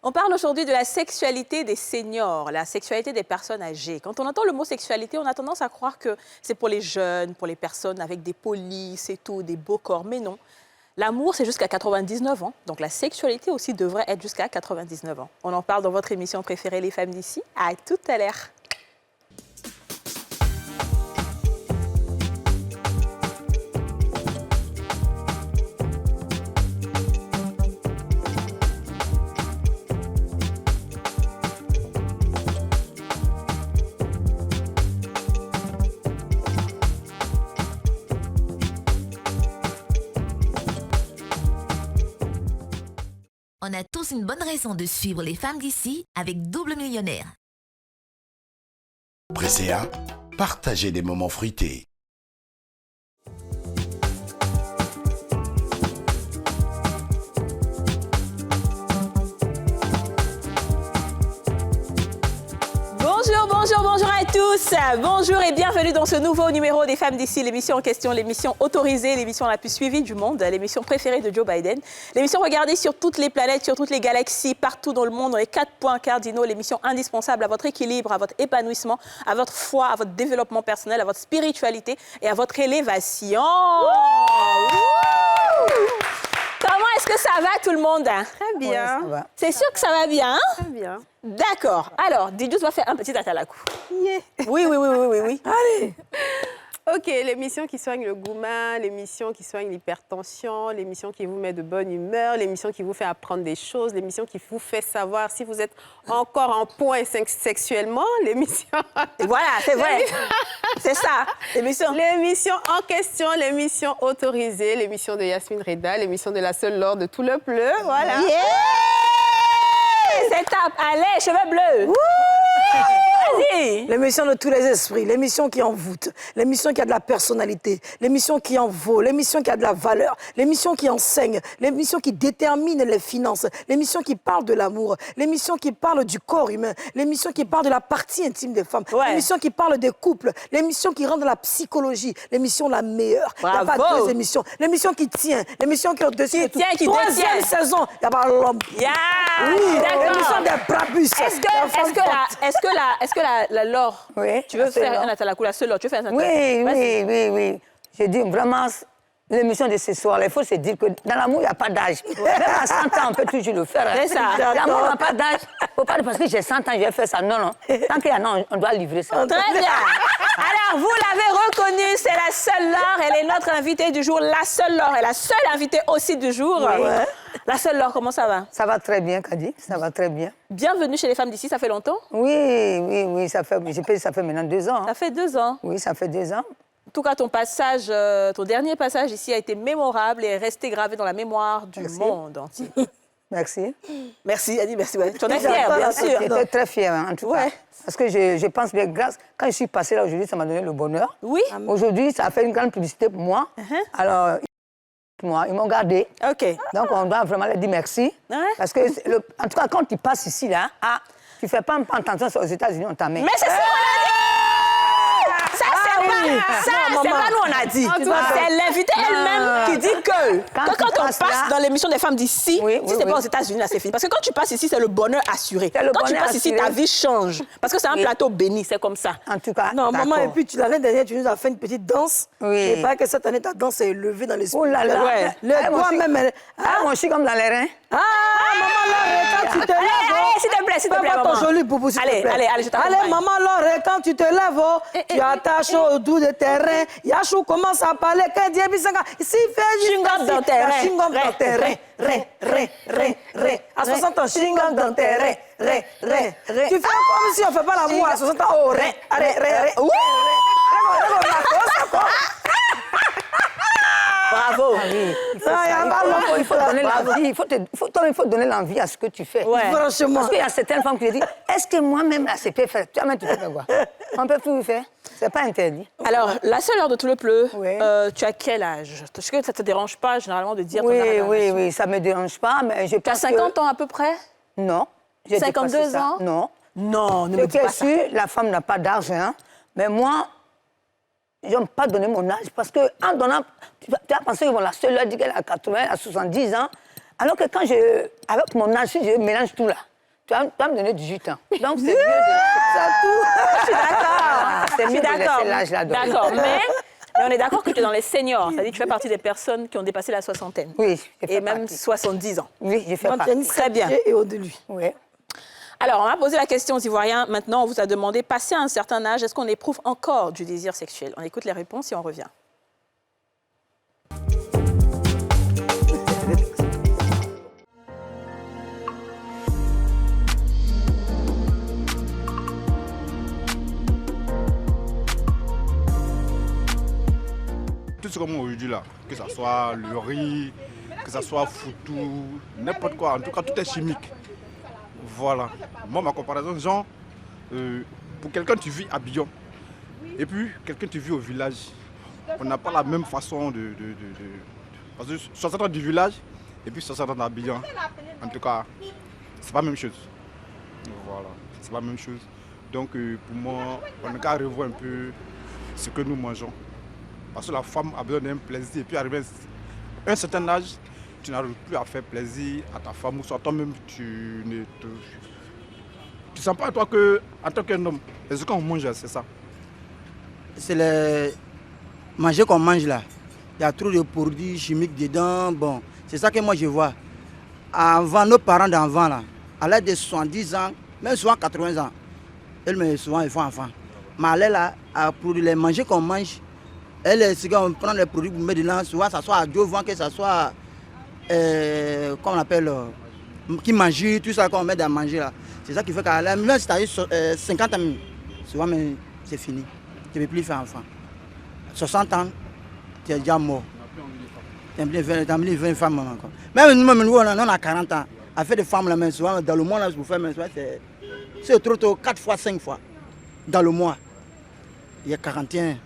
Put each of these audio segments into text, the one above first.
On parle aujourd'hui de la sexualité des seniors, la sexualité des personnes âgées. Quand on entend le mot sexualité, on a tendance à croire que c'est pour les jeunes, pour les personnes avec des polices et tout, des beaux corps. Mais non, l'amour, c'est jusqu'à 99 ans. Donc la sexualité aussi devrait être jusqu'à 99 ans. On en parle dans votre émission préférée, Les Femmes d'ici. À tout à l'heure. On a tous une bonne raison de suivre les femmes d'ici avec Double Millionnaire. Presséa, partagez des moments fruités. Bonjour à tous. Bonjour et bienvenue dans ce nouveau numéro des Femmes d'ici, l'émission en question, l'émission autorisée, l'émission la plus suivie du monde, l'émission préférée de Joe Biden, l'émission regardée sur toutes les planètes, sur toutes les galaxies, partout dans le monde, dans les 4 points cardinaux, l'émission indispensable à votre équilibre, à votre épanouissement, à votre foi, à votre développement personnel, à votre spiritualité et à votre élévation. Comment est-ce que ça va tout le monde? Très bien. Ouais, c'est sûr que ça va bien? Très bien. D'accord. Alors, Didjous va faire un petit atalakou. Yeah. Oui. Allez. OK, l'émission qui soigne le gourmand, l'émission qui soigne l'hypertension, l'émission qui vous met de bonne humeur, l'émission qui vous fait apprendre des choses, l'émission qui vous fait savoir si vous êtes encore en point sexuellement, l'émission... Voilà, c'est vrai. C'est ça, l'émission. L'émission en question, l'émission autorisée, l'émission de Yasmine Reda, l'émission de la seule Laure de tout le bleu, voilà. Yeah! C'est top. Allez, cheveux bleus. Vas-y. L'émission de tous les esprits, l'émission qui envoûte, l'émission qui a de la personnalité, l'émission qui en vaut, l'émission qui a de la valeur, l'émission qui enseigne, l'émission qui détermine les finances, l'émission qui parle de l'amour, l'émission qui parle du corps humain, l'émission qui parle de la partie intime des femmes, l'émission qui parle des couples, l'émission qui rend de la psychologie, l'émission la meilleure. Il n'y a pas deux émissions. L'émission qui tient, l'émission qui est au-dessus de tout. Troisième saison, il y a pas l'homme. Yeah. Oui, d'accord. l'émission des brabus. Est-ce que la Laure, tu veux faire un atalakou, la seule Laure, tu veux faire un atalakou? Oui. Je dis vraiment, l'émission de ce soir, il faut se dire que dans l'amour, il n'y a pas d'âge. Même à 100 ans, on peut toujours le faire. C'est ça. L'amour n'a pas d'âge. Il ne faut pas dire parce que j'ai 100 ans, je vais faire ça. Non. Tant qu'il y en a, on doit livrer ça. Très bien. Alors, vous l'avez reconnue, c'est la seule Laure. Elle est notre invitée du jour, la seule Laure. Et la seule invitée aussi du jour. Ouais. La seule Laure, comment ça va? Ça va très bien, Kadi. Ça va très bien. Bienvenue chez les Femmes d'ici, ça fait longtemps? Oui. Ça fait maintenant 2 ans. Ça fait 2 ans. Oui, ça fait 2 ans. En tout cas, ton dernier passage ici a été mémorable et est resté gravé dans la mémoire du monde entier. Merci. Merci, Annie, merci. Ouais. Tu en es fière, bien sûr. J'étais très fière, en tout cas. Parce que je pense bien, grâce, quand je suis passée là aujourd'hui, ça m'a donné le bonheur. Oui. Aujourd'hui, ça a fait une grande publicité pour moi. Alors, ils m'ont gardé. OK. Donc, on doit vraiment leur dire merci. Parce que, en tout cas, quand tu passes ici, là, tu ne fais pas attention aux États-Unis, on t'amène. Mais c'est ça qu'on a dit! Ça, c'est pas nous, on a dit. C'est l'invitée elle-même qui dit que quand on passe dans l'émission des Femmes d'ici, si c'est pas aux États-Unis, là, c'est fini. Parce que quand tu passes ici, c'est le bonheur assuré. Quand tu passes ici, ta vie change. Parce que c'est un plateau béni, c'est comme ça. En tout cas, non, maman, et puis l'année dernière, tu nous as fait une petite danse. Et pas que cette année, ta danse est élevée dans l'esprit. Oh là là. Le doigt même... moi, je suis comme dans les reins. Maman, Laure, quand tu te lèves... Allez, s'il te plaît, maman. Ton joli boubou, s'il te plaît. Allez, je t'accompagne. Allez, maman, Laure, quand tu te lèves, tu attaches autour de tes reins. Yachou commence à parler. Quand Dieu ici, fais chewing-gum dans tes reins. Chewing-gum dans tes reins. À 60 ans, chewing-gum dans tes reins. Tu fais comme si on ne fait pas l'amour à 60 ans. Oh, reins. Bravo. Il faut donner l'envie. Il faut donner l'envie à ce que tu fais. Franchement. Parce qu'il y a certaines femmes qui disent, est-ce que moi-même, là, c'est peut faire? Tu peux faire quoi? On peut plus faire. C'est pas interdit. Alors, la seule Laure de tout le bleu, tu as quel âge? Est-ce que ça ne te dérange pas, généralement, de dire ton âge? Oui, ça ne me dérange pas, mais je pense Tu as 50 ans à peu près? Non. 52 ans? Non. Non, ne me dis pas ça. La femme n'a pas d'argent, mais moi, je n'aime pas donner mon âge parce qu'en donnant, tu as pensé que la seule a dit qu'elle a 80, à 70 ans, alors que quand avec mon âge, je mélange tout là. Tu vas me donner 18 ans. Donc, c'est mieux de... Je suis d'accord. C'est Je suis mieux de d'accord. laisser l'âge là. D'accord, mais on est d'accord que tu es dans les seniors. C'est-à-dire que tu fais partie des personnes qui ont dépassé la soixantaine. Oui, je fais Et même partie. 70 ans. Oui, je fais Quand il y a partie. une Très bien. et au-delà de lui. Oui. Alors, on a posé la question aux Ivoiriens. Maintenant, on vous a demandé, passé à un certain âge, est-ce qu'on éprouve encore du désir sexuel? On écoute les réponses et on revient. Tout ce comme aujourd'hui là, que ce soit le riz, que ce soit foutou, n'importe quoi, en tout cas tout est chimique. Voilà. Moi ma comparaison, genre, pour quelqu'un tu vis à Bion, et puis quelqu'un tu vis au village, on n'a pas la même façon Parce que 60 ans du village, et puis 60 ans d'Abidjan, en tout cas, c'est pas la même chose. Voilà, c'est pas la même chose. Donc pour moi, on a qu'à revoir un peu ce que nous mangeons. Parce que la femme a besoin d'un plaisir. Et puis, arrivé à un certain âge, tu n'arrives plus à faire plaisir à ta femme ou soit toi-même, tu ne sens pas toi que, en tant qu'un homme. Et ce qu'on mange, c'est ça. C'est le manger qu'on mange là. Il y a trop de produits chimiques dedans. Bon, c'est ça que moi je vois. Avant, nos parents d'avant là, à l'âge de 70 ans, même souvent 80 ans, souvent ils font enfant. Mais elle là, pour les manger qu'on mange, c'est qu'on prend les produits pour mettre dedans, souvent ça soit à Dieu-Vent, que ça soit, comment on appelle, qui mange, tout ça qu'on met dans manger là. C'est ça qui fait qu'à la même si tu as 50 ans, souvent c'est fini. Tu ne peux plus faire enfant. 60 ans, tu es déjà mort. Tu as mis 20 femmes encore. Même nous, on a 40 ans. À faire des femmes là, souvent dans le mois, là, pour faire, c'est trop tôt, 4 fois, 5 fois. Dans le mois, il y a 41.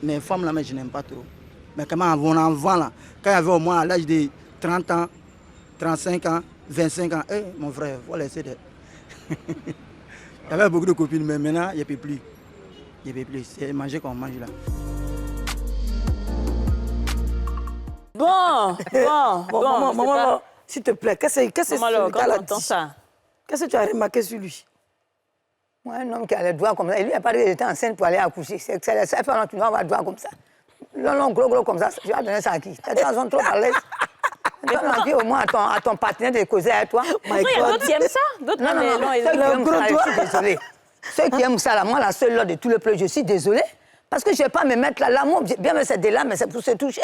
Mais femmes là, je n'aime pas trop. Mais comment on en vend là, quand il y avait au moins à l'âge de 30 ans, 35 ans, 25 ans, mon frère, il faut laisser de... Il y avait beaucoup de copines, mais maintenant, il n'y a plus. Il n'y a plus. C'est manger qu'on mange là. Bon, Maman, s'il te plaît, qu'est-ce que Maman, quand tu on entend ça, Qu'est-ce que tu as remarqué sur lui? Moi, un homme qui a les doigts comme ça, et lui, il n'a pas dit qu'il était enceinte pour aller accoucher. C'est ça, tu dois avoir les doigts comme ça. Long, gros comme ça, tu vas donner ça à qui? Tes doigts sont trop à l'aise. Tu as envie au moins à ton partenaire de causer avec toi. il y a d'autres qui aiment ça. D'autres Non, ceux qui aiment ça, je suis désolée. Ceux qui aiment ça, là, moi, la seule lors de tout le peuple, je suis désolée. Parce que je ne vais pas me mettre là. L'amour, bien, mais c'est de là, mais c'est pour se toucher.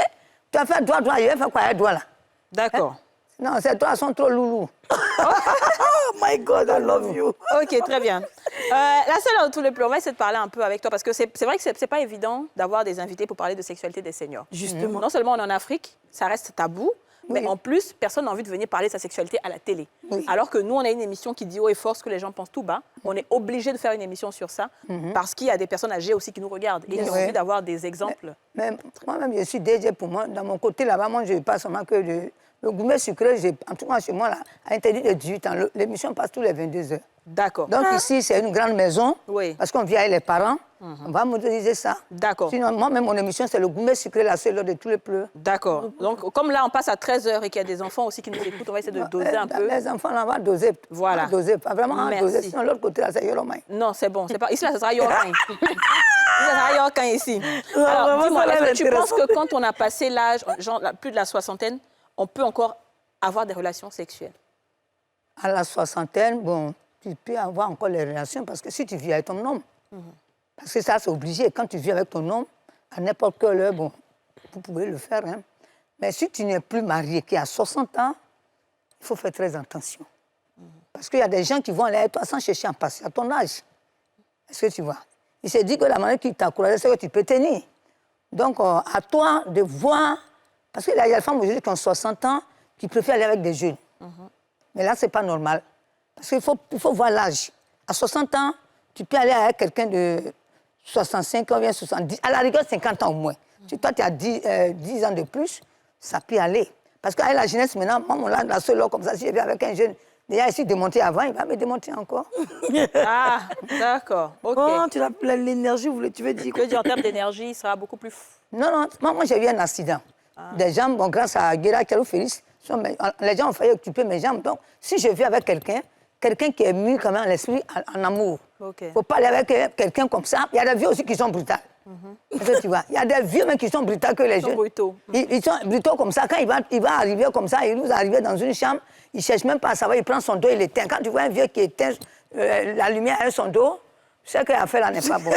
Tu as fait doigt, il va faire quoi avec doigt là? D'accord. Non, ces doigts sont trop loulous. Oh my God, I love you. Ok, très bien. La seule dans tous les plans, on va essayer de parler un peu avec toi parce que c'est vrai que c'est pas évident d'avoir des invités pour parler de sexualité des seniors. Justement. Non seulement on est en Afrique, ça reste tabou, mais en plus, personne n'a envie de venir parler de sa sexualité à la télé. Oui. Alors que nous, on a une émission qui dit haut et fort ce que les gens pensent tout bas. On est obligé de faire une émission sur ça parce qu'il y a des personnes âgées aussi qui nous regardent et qui ont envie d'avoir des exemples. Mais moi-même, je suis DJ pour moi. Dans mon côté là-bas, moi, je ne pas seulement que le gourmet sucré, en tout cas chez moi, là, a interdit de 18 ans. L'émission passe tous les 22 heures. D'accord. Donc ici, c'est une grande maison, Oui. parce qu'on vit avec les parents. On va modéliser ça. D'accord. Sinon, moi-même, mon émission, c'est le gourmet sucré, la seule heure de tous les pleurs. D'accord. Donc, comme là, on passe à 13h et qu'il y a des enfants aussi qui nous écoutent, on va essayer de doser un peu. Les enfants, là, on va doser. Voilà. On va doser, vraiment Merci. doser. Sinon, l'autre côté, là, c'est Yoromai. Non, c'est bon. Pas... Ici, là, ça sera Yorkin. Ici, ça sera Yorkin ici. Alors, vraiment, dis-moi, ça a l'air est-ce que tu penses intéressant. que quand on a passé l'âge, genre plus de la soixantaine, on peut encore avoir des relations sexuelles? À la soixantaine, bon, tu peux avoir encore les relations, parce que si tu vis avec ton homme, parce que ça, c'est obligé. Quand tu vis avec ton homme, à n'importe quelle heure, bon, vous pouvez le faire. Hein. Mais si tu n'es plus marié, qui a 60 ans, il faut faire très attention. Parce qu'il y a des gens qui vont aller avec toi sans chercher à passer à ton âge. Est-ce que tu vois? Il s'est dit que la manière qui t'a encouragé, c'est que tu peux tenir. Donc, à toi de voir... Parce qu'il y a des femmes aujourd'hui qui ont 60 ans qui préfèrent aller avec des jeunes. Mais là, ce n'est pas normal. Parce qu'il faut voir l'âge. À 60 ans, tu peux aller avec quelqu'un de 65 ans, bien 70, à la rigueur 50 ans au moins. Si toi, tu as 10 ans de plus, ça peut aller. Parce qu'avec la jeunesse, maintenant, moi, la seule heure comme ça, si je viens avec un jeune, déjà ici démonté avant, il va me démonter encore. Ah, d'accord. OK. Oh, tu as l'énergie, tu veux dire Je veux dire, en termes d'énergie, il sera beaucoup plus... Non, moi j'ai eu un accident. Des jambes, bon, grâce à Guéra Kelou Félix, les gens ont failli occuper mes jambes. Donc, si je vis avec quelqu'un, quelqu'un qui est mis quand même à l'esprit en amour. Il ne faut pas aller avec quelqu'un comme ça. Il y a des vieux aussi qui sont brutaux. Tu vois, il y a des vieux même qui sont brutaux que les jeunes. Ils sont brutaux comme ça. Quand il va arriver comme ça, il nous arrive dans une chambre, il ne cherche même pas à savoir, il prend son dos, il l'éteint. Quand tu vois un vieux qui éteint la lumière avec son dos, tu sais que l'affaire là n'est pas bonne.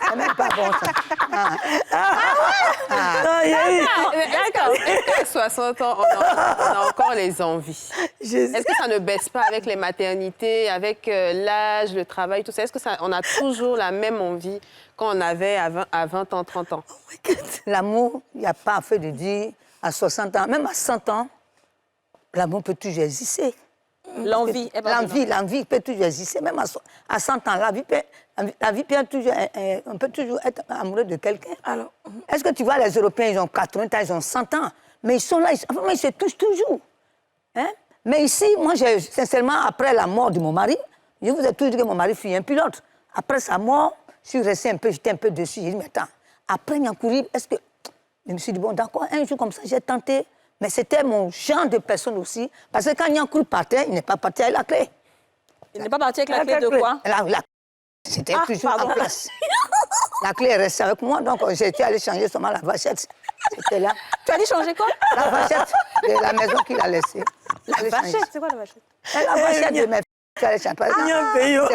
C'est même pas bon ça. D'accord. Est-ce qu'à 60 ans, on a encore les envies? Est-ce que ça ne baisse pas avec les maternités, avec l'âge, le travail, tout ça? Est-ce qu'on a toujours la même envie qu'on avait à 20 ans, 30 ans? L'amour, il n'y a pas à fait de dire à 60 ans, même à 100 ans, l'amour peut toujours exister. L'envie peut toujours exister. Même à 100 ans, la vie peut toujours, on peut toujours être amoureux de quelqu'un. Alors, est-ce que tu vois, les Européens, ils ont 80 ans, ils ont 100 ans, mais ils sont là, ils se touchent toujours. Hein? Mais ici, moi, sincèrement, après la mort de mon mari, je vous ai toujours dit que mon mari fut un pilote. Après sa mort, je suis resté un peu, j'étais un peu dessus. J'ai dit, mais attends, après Nyankouri, est-ce que... Je me suis dit, bon, d'accord, un jour comme ça, j'ai tenté. Mais c'était mon genre de personne aussi. Parce que quand Nyankouri partait, il n'est pas parti avec la clé. Il n'est pas parti avec la clé de quoi? C'était toujours en place. La clé est restée avec moi, donc j'étais allé changer seulement la vachette. C'était là. Tu as dit changer quoi? La vachette de la maison qu'il a laissée. La vachette, c'est quoi la vachette? La vachette de mes c'est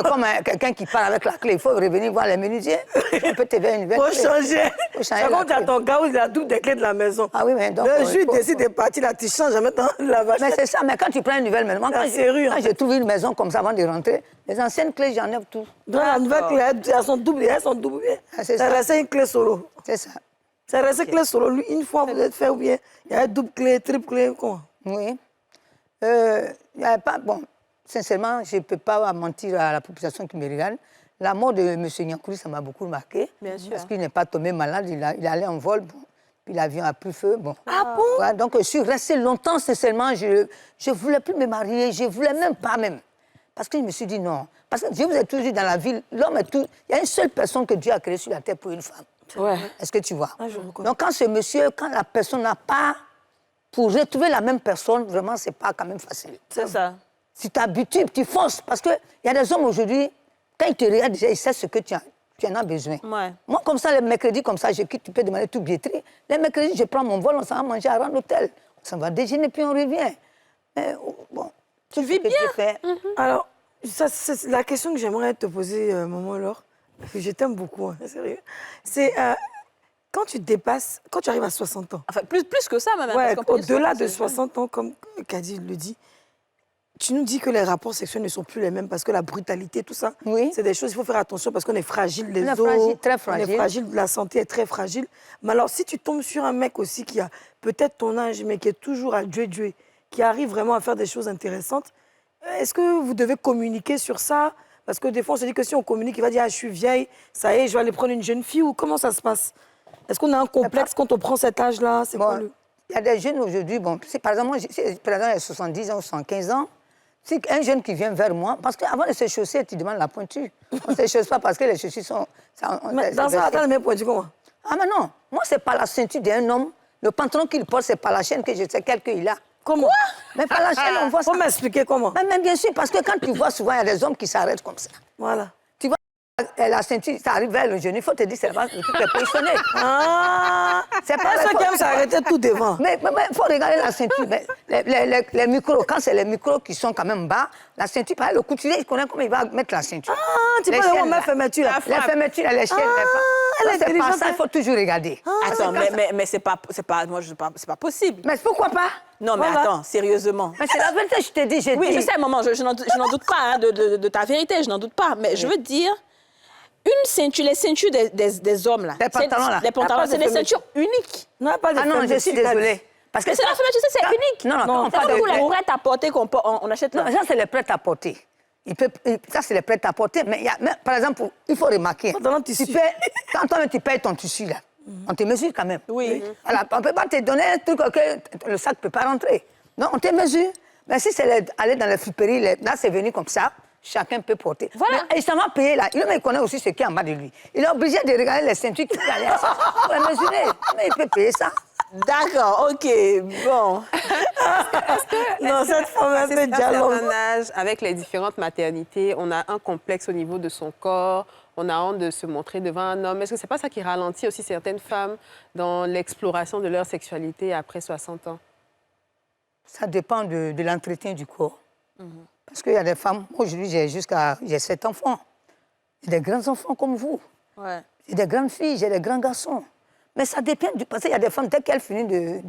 comme quelqu'un qui part avec la clé. Il faut revenir voir les menuisiers. On peut te faire une nouvelle clé. Faut changer. C'est comme dans ton gars où il a double des clés de la maison. Ah oui, mais donc... Le jour où il décide de partir, là, tu changes jamais la vachette. Mais c'est ça, mais quand tu prends une nouvelle maison, moi, quand j'ai trouvé une maison comme ça avant de rentrer, les anciennes clés, j'enlève tout. Dans la nouvelle clé, elles sont doublées. Ça reste une clé solo. C'est ça. Ça reste une clé solo. Lui, une fois, vous êtes fait ou bien, il y a une double clé, triple clé, quoi. Oui. Il n'y avait pas... Bon... Sincèrement, je ne peux pas mentir à la population qui me regarde. La mort de M. Nyankouri, ça m'a beaucoup marqué. Bien sûr. Parce qu'il n'est pas tombé malade, il allait en vol, bon, puis l'avion a pris feu. Bon. Ah bon? Voilà, donc je suis restée longtemps, sincèrement, je ne voulais plus me marier, je ne voulais même pas même. Parce que je me suis dit non. Parce que je vous ai toujours dit dans la ville, l'homme est tout... Il y a une seule personne que Dieu a créée sur la terre pour une femme. Ouais. Est-ce que tu vois? Donc quand ce monsieur, quand la personne n'a pas... Pour retrouver la même personne, vraiment, ce n'est pas quand même facile. C'est ça. Tu t'habitues, tu forces. Parce qu'il y a des hommes aujourd'hui, quand ils te regardent déjà, ils savent ce que tu en as besoin. Ouais. Moi, comme ça, les mercredis, comme ça, je quitte, tu peux demander tout billetterie. Les mercredis, je prends mon vol, on s'en va manger à l'hôtel. On s'en va déjeuner, puis on revient. Mais, bon, tu vis bien. Alors, ça, c'est la question que j'aimerais te poser, maman Laure, parce que je t'aime beaucoup, hein, sérieux. C'est quand tu dépasses, quand tu arrives à 60 ans. Enfin, plus que ça, même. Ouais, au-delà de 60 ans, comme Kadi le dit, tu nous dis que les rapports sexuels ne sont plus les mêmes parce que la brutalité, tout ça, c'est des choses, il faut faire attention parce qu'on est fragile, les os, très fragile. On est fragile, la santé est très fragile. Mais alors, si tu tombes sur un mec aussi qui a peut-être ton âge, mais qui est toujours à jouer, qui arrive vraiment à faire des choses intéressantes, est-ce que vous devez communiquer sur ça? Parce que des fois, on se dit que si on communique, il va dire « Ah, je suis vieille, ça y est, je vais aller prendre une jeune fille » ou comment ça se passe? Est-ce qu'on a un complexe quand on prend cet âge-là? Il y a des jeunes aujourd'hui, bon, par exemple, moi, par exemple, j'ai 70 ans ou 75 ans, si un jeune qui vient vers moi, parce qu'avant de se chausser, tu demandes la pointure. On ne se chausse pas parce que les chaussures sont... Mais dans ça, attends, les pointures comment? Ah, mais non, moi, c'est pas la ceinture d'un homme. Le pantalon qu'il porte, c'est pas la chaîne que je sais quel qu'il a. Comment? Mais par la chaîne, on voit ça. Faut m'expliquer comment? Mais bien sûr, parce que quand tu vois souvent, il y a des hommes qui s'arrêtent comme ça. Voilà. Tu vois, la ceinture, ça arrive vers le genou, il faut te dire, c'est pas le truc est positionné. Ah! C'est pas ça qui aime s'arrêter tout devant. Mais il faut regarder la ceinture. Les micros, quand c'est les micros qui sont quand même bas, la ceinture, par exemple, le couturier, il connaît comment il va mettre la ceinture. Ah, tu peux voir ma fermeture là. La fermeture, les chaînes, c'est pas ça, il faut toujours regarder. Attends, mais c'est pas possible. Mais pourquoi pas? Non, mais attends, sérieusement. Mais c'est la vérité, je te dis, Oui, je sais, maman, je n'en doute pas hein, de ta vérité, je n'en doute pas. Mais je veux dire, une ceinture, les ceintures des hommes, là. Les pantalons, là. Les pantalons, c'est des ceintures uniques. Non, pas de non, je suis désolée. Parce que c'est la fermeture, c'est unique. Non, pas de la prête à porter qu'on achète là. Non, ça, c'est les prêts à porter. Ça, c'est les prêts à porter. Mais, par exemple, il faut remarquer. Quand toi, tu payes ton tissu, là, on te mesure quand même. Oui. Alors, on ne peut pas te donner un truc que le sac ne peut pas rentrer. Non, on te mesure. Mais si c'est aller dans les friperies, là, c'est venu comme ça. Chacun peut porter. Voilà. Mais il s'en va payer là. Il connaît aussi ce qui est en bas de lui. Il est obligé de regarder les ceintures qu'il a pour les mesurer. Mais il peut payer ça. D'accord, ok, bon. Non, cette femme est un peu dialogue. Un âge, avec les différentes maternités, on a un complexe au niveau de son corps, on a honte de se montrer devant un homme. Est-ce que c'est pas ça qui ralentit aussi certaines femmes dans l'exploration de leur sexualité après 60 ans? Ça dépend de l'entretien du corps. Parce qu'il y a des femmes, moi aujourd'hui j'ai 7 enfants. J'ai des grands enfants comme vous. Ouais. J'ai des grandes filles, j'ai des grands garçons. Mais ça dépend parce qu'il y a des femmes, dès qu'elles finissent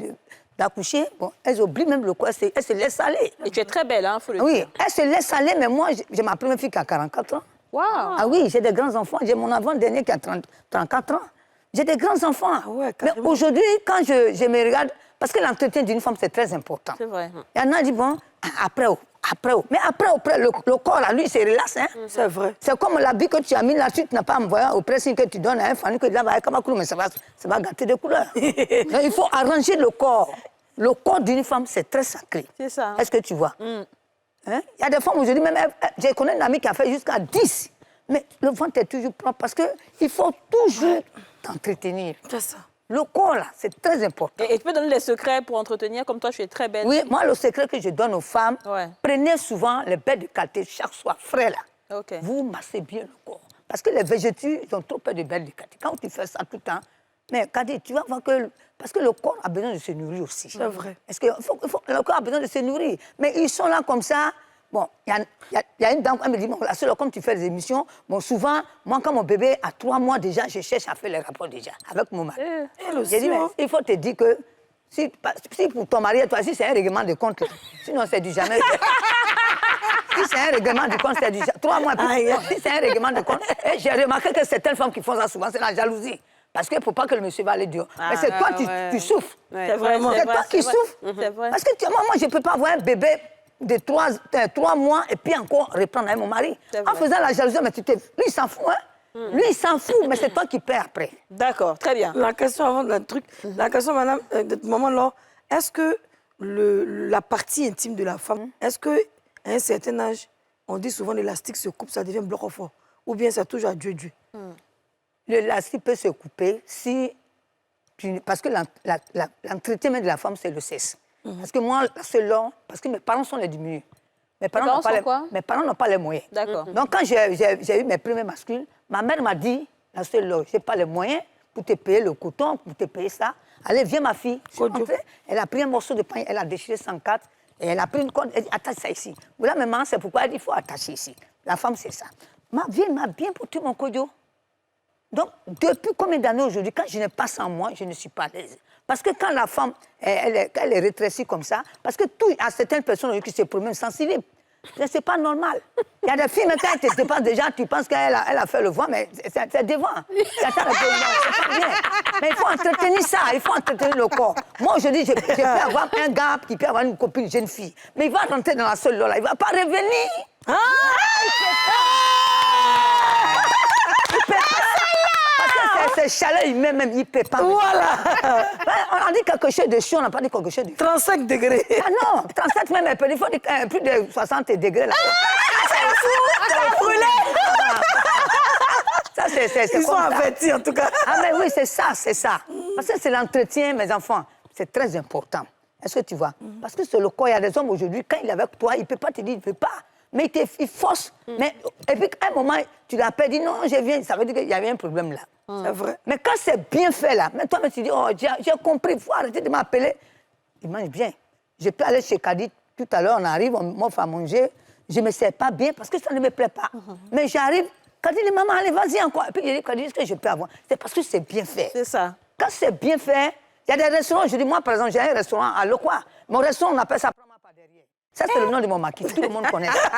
d'accoucher, bon, elles oublient même le corps, elles se laissent aller. Et tu es très belle, hein, faut le Oui, dire. elles se laissent aller, mais moi, j'ai ma première fille qui a 44 ans. Wow. Ah oui, j'ai des grands enfants. J'ai mon avant-dernier qui a 34 ans. J'ai des grands enfants. Ah ouais, mais carrément. aujourd'hui, quand je me regarde, parce que l'entretien d'une femme, c'est très important. C'est vrai. Il y en a qui disent, bon, après, mais après, le corps, là, lui, il se relaxe. Hein? C'est vrai. C'est comme l'habit que tu as mis là-dessus, tu n'as pas envoyé au pressing que tu donnes à un fan, que là, mais ça va gâter de couleurs. Donc, il faut arranger le corps. Le corps d'une femme, c'est très sacré. C'est ça. Est-ce que tu vois? Hein? Il y a des femmes aujourd'hui, même, j'ai connu une amie qui a fait jusqu'à 10. Mais le ventre est toujours propre parce qu'il faut toujours t'entretenir. C'est ça. Le corps, là, c'est très important. Et tu peux donner des secrets pour entretenir, comme toi, tu es très belle. Oui, moi, le secret que je donne aux femmes, Ouais. prenez souvent les baies de qualité chaque soir, frais, là. Ok. Vous massez bien le corps. Parce que les végétaux, ils ont trop peur de baies de qualité. Quand tu fais ça tout le temps, mais Kadi, tu vas voir que... Parce que le corps a besoin de se nourrir aussi. C'est vrai. Est-ce que le corps a besoin de se nourrir? Mais ils sont là comme ça. Bon, il y a une dame qui me dit, bon, là, comme tu fais des émissions, bon, souvent, moi, quand mon bébé a 3 mois déjà, je cherche à faire les rapports déjà avec mon mari. J'ai dit, mais il faut te dire que si pour ton mari et toi, si c'est un règlement de compte, là, sinon c'est du jamais. Si c'est un règlement de compte, c'est du jamais. 3 mois plus. Si c'est un règlement de compte, et j'ai remarqué que certaines femmes qui font ça souvent, c'est la jalousie. Parce qu'il ne faut pas que le monsieur va aller dehors. Mais c'est toi qui souffres. C'est vrai, C'est toi qui souffres. C'est vrai. Parce que moi, je ne peux pas avoir un bébé de 3 mois et puis encore reprendre avec mon mari. En faisant la jalousie, mais lui, il s'en fout. Hein? Lui, il s'en fout, mais c'est toi qui perds après. D'accord, très bien. La question avant le truc, la question, madame, de maman Laure, est-ce que la partie intime de la femme, est-ce qu'à un certain âge, on dit souvent l'élastique se coupe, ça devient bloc au fort? Ou bien c'est toujours à Dieu? L'élastique peut se couper si... Parce que l'entretien de la femme, c'est le sexe. Parce que moi, c'est long, parce que mes parents sont les diminués. Mes parents n'ont pas les moyens. D'accord. Donc, quand j'ai eu mes premiers mascules, ma mère m'a dit, la seule là, je n'ai pas les moyens pour te payer le coton, pour te payer ça. Allez, viens ma fille. Je suis rentrée, elle a pris un morceau de pain, elle a déchiré 104, et elle a pris une corde, elle dit, attache ça ici. Voilà, maman, c'est pourquoi elle dit, il faut attacher ici. La femme, c'est ça. Ma vie, elle m'a bien porté mon kodio. Donc, depuis combien d'années aujourd'hui, quand je n'ai pas ça en moi, je ne suis pas à l'aise. Parce que quand la femme, elle est rétrécie comme ça, parce que il y a certaines personnes qui se promènent sensibles. C'est pas normal. Il y a des filles, mais quand elles te dépassent déjà, tu penses qu'elle a fait le vent, mais c'est devant. C'est pas bien. Mais il faut entretenir ça, il faut entretenir le corps. Moi, aujourd'hui, je peux avoir un gars qui peut avoir une copine, une jeune fille, mais il va rentrer dans la seule là, il ne va pas revenir. Il peut pas. Parce que c'est chalet humain même, il ne peut pas. Voilà. On a dit quelque chose de chaud, on n'a pas dit quelque chose de 35 degrés. Ah non, 37 même, il faut dire plus de 60 degrés là. C'est fou, c'est brûlé. Ça, c'est Ils sont comme ça. avertis, en tout cas. Ah mais oui, c'est ça, c'est ça. Parce que c'est l'entretien, mes enfants. C'est très important. Est-ce que tu vois? Parce que c'est le corps, il y a des hommes aujourd'hui, quand il est avec toi, il ne peut pas te dire, il ne veut pas. Mais il force. Mais, et puis, à un moment, tu l'appelles, dis non, je viens. Ça veut dire qu'il y avait un problème là. C'est vrai. Mais quand c'est bien fait là, mais toi, tu dis, oh, j'ai compris, il faut arrêter de m'appeler. Il mange bien. Je peux aller chez Kadi, tout à l'heure, on arrive, on m'offre à manger. Je ne me sers pas bien parce que ça ne me plaît pas. Mais j'arrive, Kadi dit, maman, allez, vas-y encore. Et puis, il dit, Kadi, est-ce que je peux avoir? C'est parce que c'est bien fait. C'est ça. Quand c'est bien fait, il y a des restaurants, je dis, moi, par exemple, j'ai un restaurant à Lokwa. Mon restaurant, on appelle ça Prends-moi par derrière. Ça, c'est le nom de mon maquis. Tout le monde connaît ça.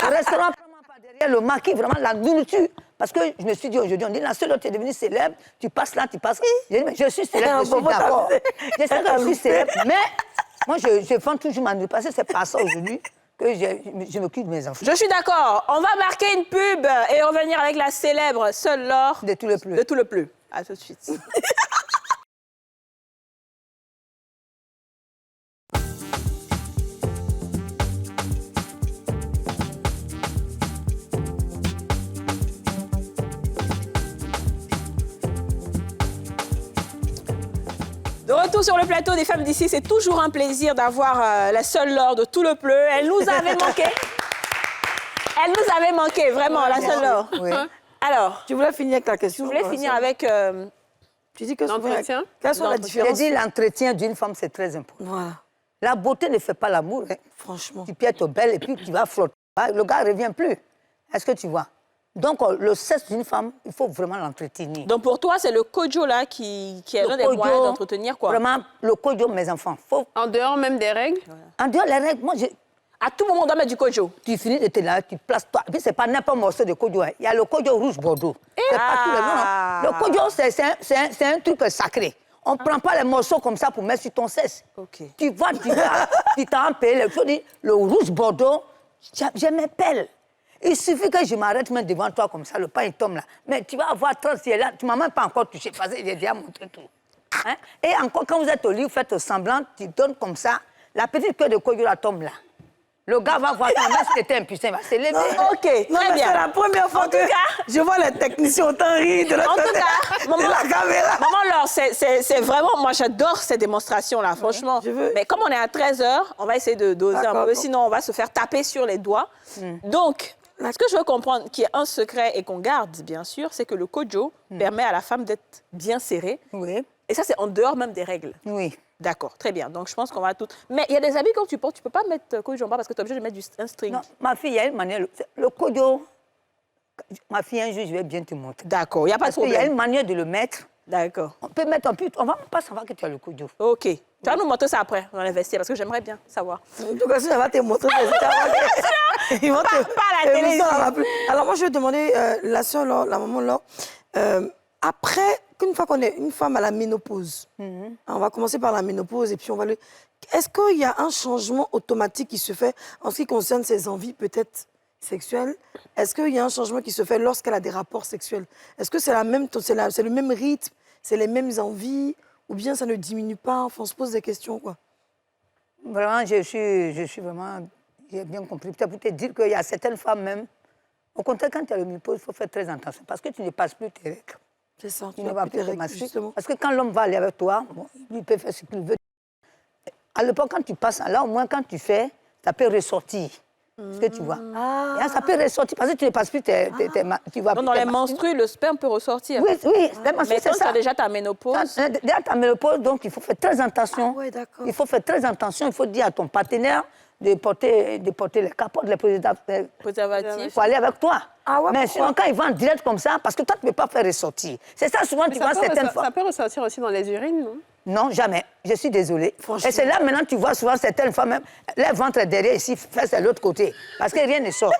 Le restaurant Prends-moi par derrière, le maquis, vraiment, la nourriture. Parce que je me suis dit aujourd'hui, on dit, la seule autre, tu es devenue célèbre, tu passes là, tu passes. J'ai dit, mais je suis célèbre, je suis d'accord. Je sais que je suis célèbre, mais moi, je vends toujours ma nourriture. Parce que c'est pas ça aujourd'hui que je m'occupe de mes enfants. Je suis d'accord. On va marquer une pub et revenir avec la célèbre Seule Laure. De tout le plus. De tout le plus. À tout de suite. De retour retour sur le plateau des femmes d'ici. C'est toujours un plaisir d'avoir la seule Laure de tout le pleu. Elle nous avait manqué. Elle nous avait manqué, vraiment, la seule Laure. Oui. Alors, Tu voulais finir avec ta question? je voulais finir avec... Tu dis que L'entretien? quelles sont les J'ai différences? dit l'entretien d'une femme, c'est très important. Voilà, La beauté ne fait pas l'amour. Hein. franchement. Tu peux être belle et puis tu vas flotter. Le gars ne revient plus. Est-ce que tu vois? Donc, le sexe d'une femme, il faut vraiment l'entretenir. Donc pour toi, c'est le kojo là qui est l'un des moyens d'entretenir quoi. Vraiment, le kojo, mes enfants. Faut, En dehors même des règles? en dehors les règles, moi, À tout moment, on doit mettre du kojo. tu finis de te laver, tu places toi. Et puis, c'est pas n'importe quel morceau de kojo. Hein. Il y a le kojo rouge bordeaux. C'est pas tous les non. Le kojo, c'est un truc sacré. On ne prend pas les morceaux comme ça pour mettre sur ton cesse. Ok. Tu vois, tu t'en payes. Le rouge bordeaux, je m'appelle. Il suffit que je m'arrête même devant toi comme ça, le pain il tombe là. Mais tu vas avoir 30 là, tu ne m'as même pas encore touché parce que j'ai déjà montré tout. Hein? Et encore, quand vous êtes au lit, vous faites semblant, tu donnes comme ça, la petite queue de koyo la tombe là. Le gars va voir, même si c'était impuissant, il va se lever. Ok, très Non, mais bien. c'est la première fois En tout que cas- je vois les techniciens autant rire de En tout cas, de la caméra. Maman Laure, c'est vraiment... Moi, j'adore ces démonstrations-là, franchement. Je veux- Mais comme on est à 13h, on va essayer de doser un D'accord. peu, sinon on va se faire taper sur les doigts. Donc, ce que je veux comprendre, qui est un secret et qu'on garde, bien sûr, c'est que le kojo permet à la femme d'être bien serrée. Oui, Et ça, c'est en dehors même des règles. oui. D'accord, très bien. Donc, je pense qu'on va tout... Mais il y a des habits quand tu portes, tu peux pas mettre kojo en bas parce que tu es obligé de mettre un string. Non, ma fille, il y a une manière. Le kojo, ma fille, un jour, je vais bien te montrer. D'accord, il n'y a pas de Parce qu'il y a problème. une manière de le mettre. D'accord. On peut mettre un peu. On va pas savoir que tu as le kojo. OK. Tu vas nous montrer ça après dans les vestiaires parce que j'aimerais bien savoir. En tout cas, si on va te montrer, ils vont te... Pas à la télé, l'émission, ici. elle va plus. Alors moi, je vais demander, la sœur Laure, la maman Laure, après qu'une fois qu'on est une femme à la ménopause, on va commencer par la ménopause et puis on va le... Est-ce qu'il y a un changement automatique qui se fait en ce qui concerne ses envies peut-être sexuelles? Est-ce qu'il y a un changement qui se fait lorsqu'elle a des rapports sexuels? Est-ce que c'est c'est le même rythme, c'est les mêmes envies ou bien ça ne diminue pas? Enfin, on se pose des questions, quoi. Vraiment, je suis vraiment. J'ai bien compris. Peut-être pour te dire qu'il y a certaines femmes même. Au contraire, quand tu as le ménopause, il faut faire très attention parce que tu ne passes plus tes règles. C'est ça, Tu ne vas plus te règles, masser. justement. Parce que quand l'homme va aller avec toi, bon, lui, il peut faire ce qu'il veut. À l'époque, quand tu passes là, au moins, quand tu fais, ça peut ressortir. Ce que tu vois. Et là, ça peut ressortir parce que tu ne passes plus tu vas Donc, plus dans tes les masses. menstrues, le sperme peut ressortir. Oui, oui, les menstrues, Mais c'est quand tu as ça. déjà ta ménopause, Déjà, tu as ménopause, donc il faut faire très attention. Ah ouais, d'accord. Il faut faire très attention. Il faut dire à ton partenaire de porter les capotes, les préservatifs. préservatif. Faut aller avec toi. Ah ouais, mais pourquoi? sinon, quand ils vont en direct comme ça, parce que toi, tu ne peux pas faire ressortir. C'est ça, souvent, tu vois certaines fois. Ça peut ressortir aussi dans les urines, non? Non, jamais. Je suis désolée. Franchement. Et c'est là, maintenant, tu vois souvent certaines femmes, même, leur ventre est derrière ici, fesses de l'autre côté. Parce que rien ne sort.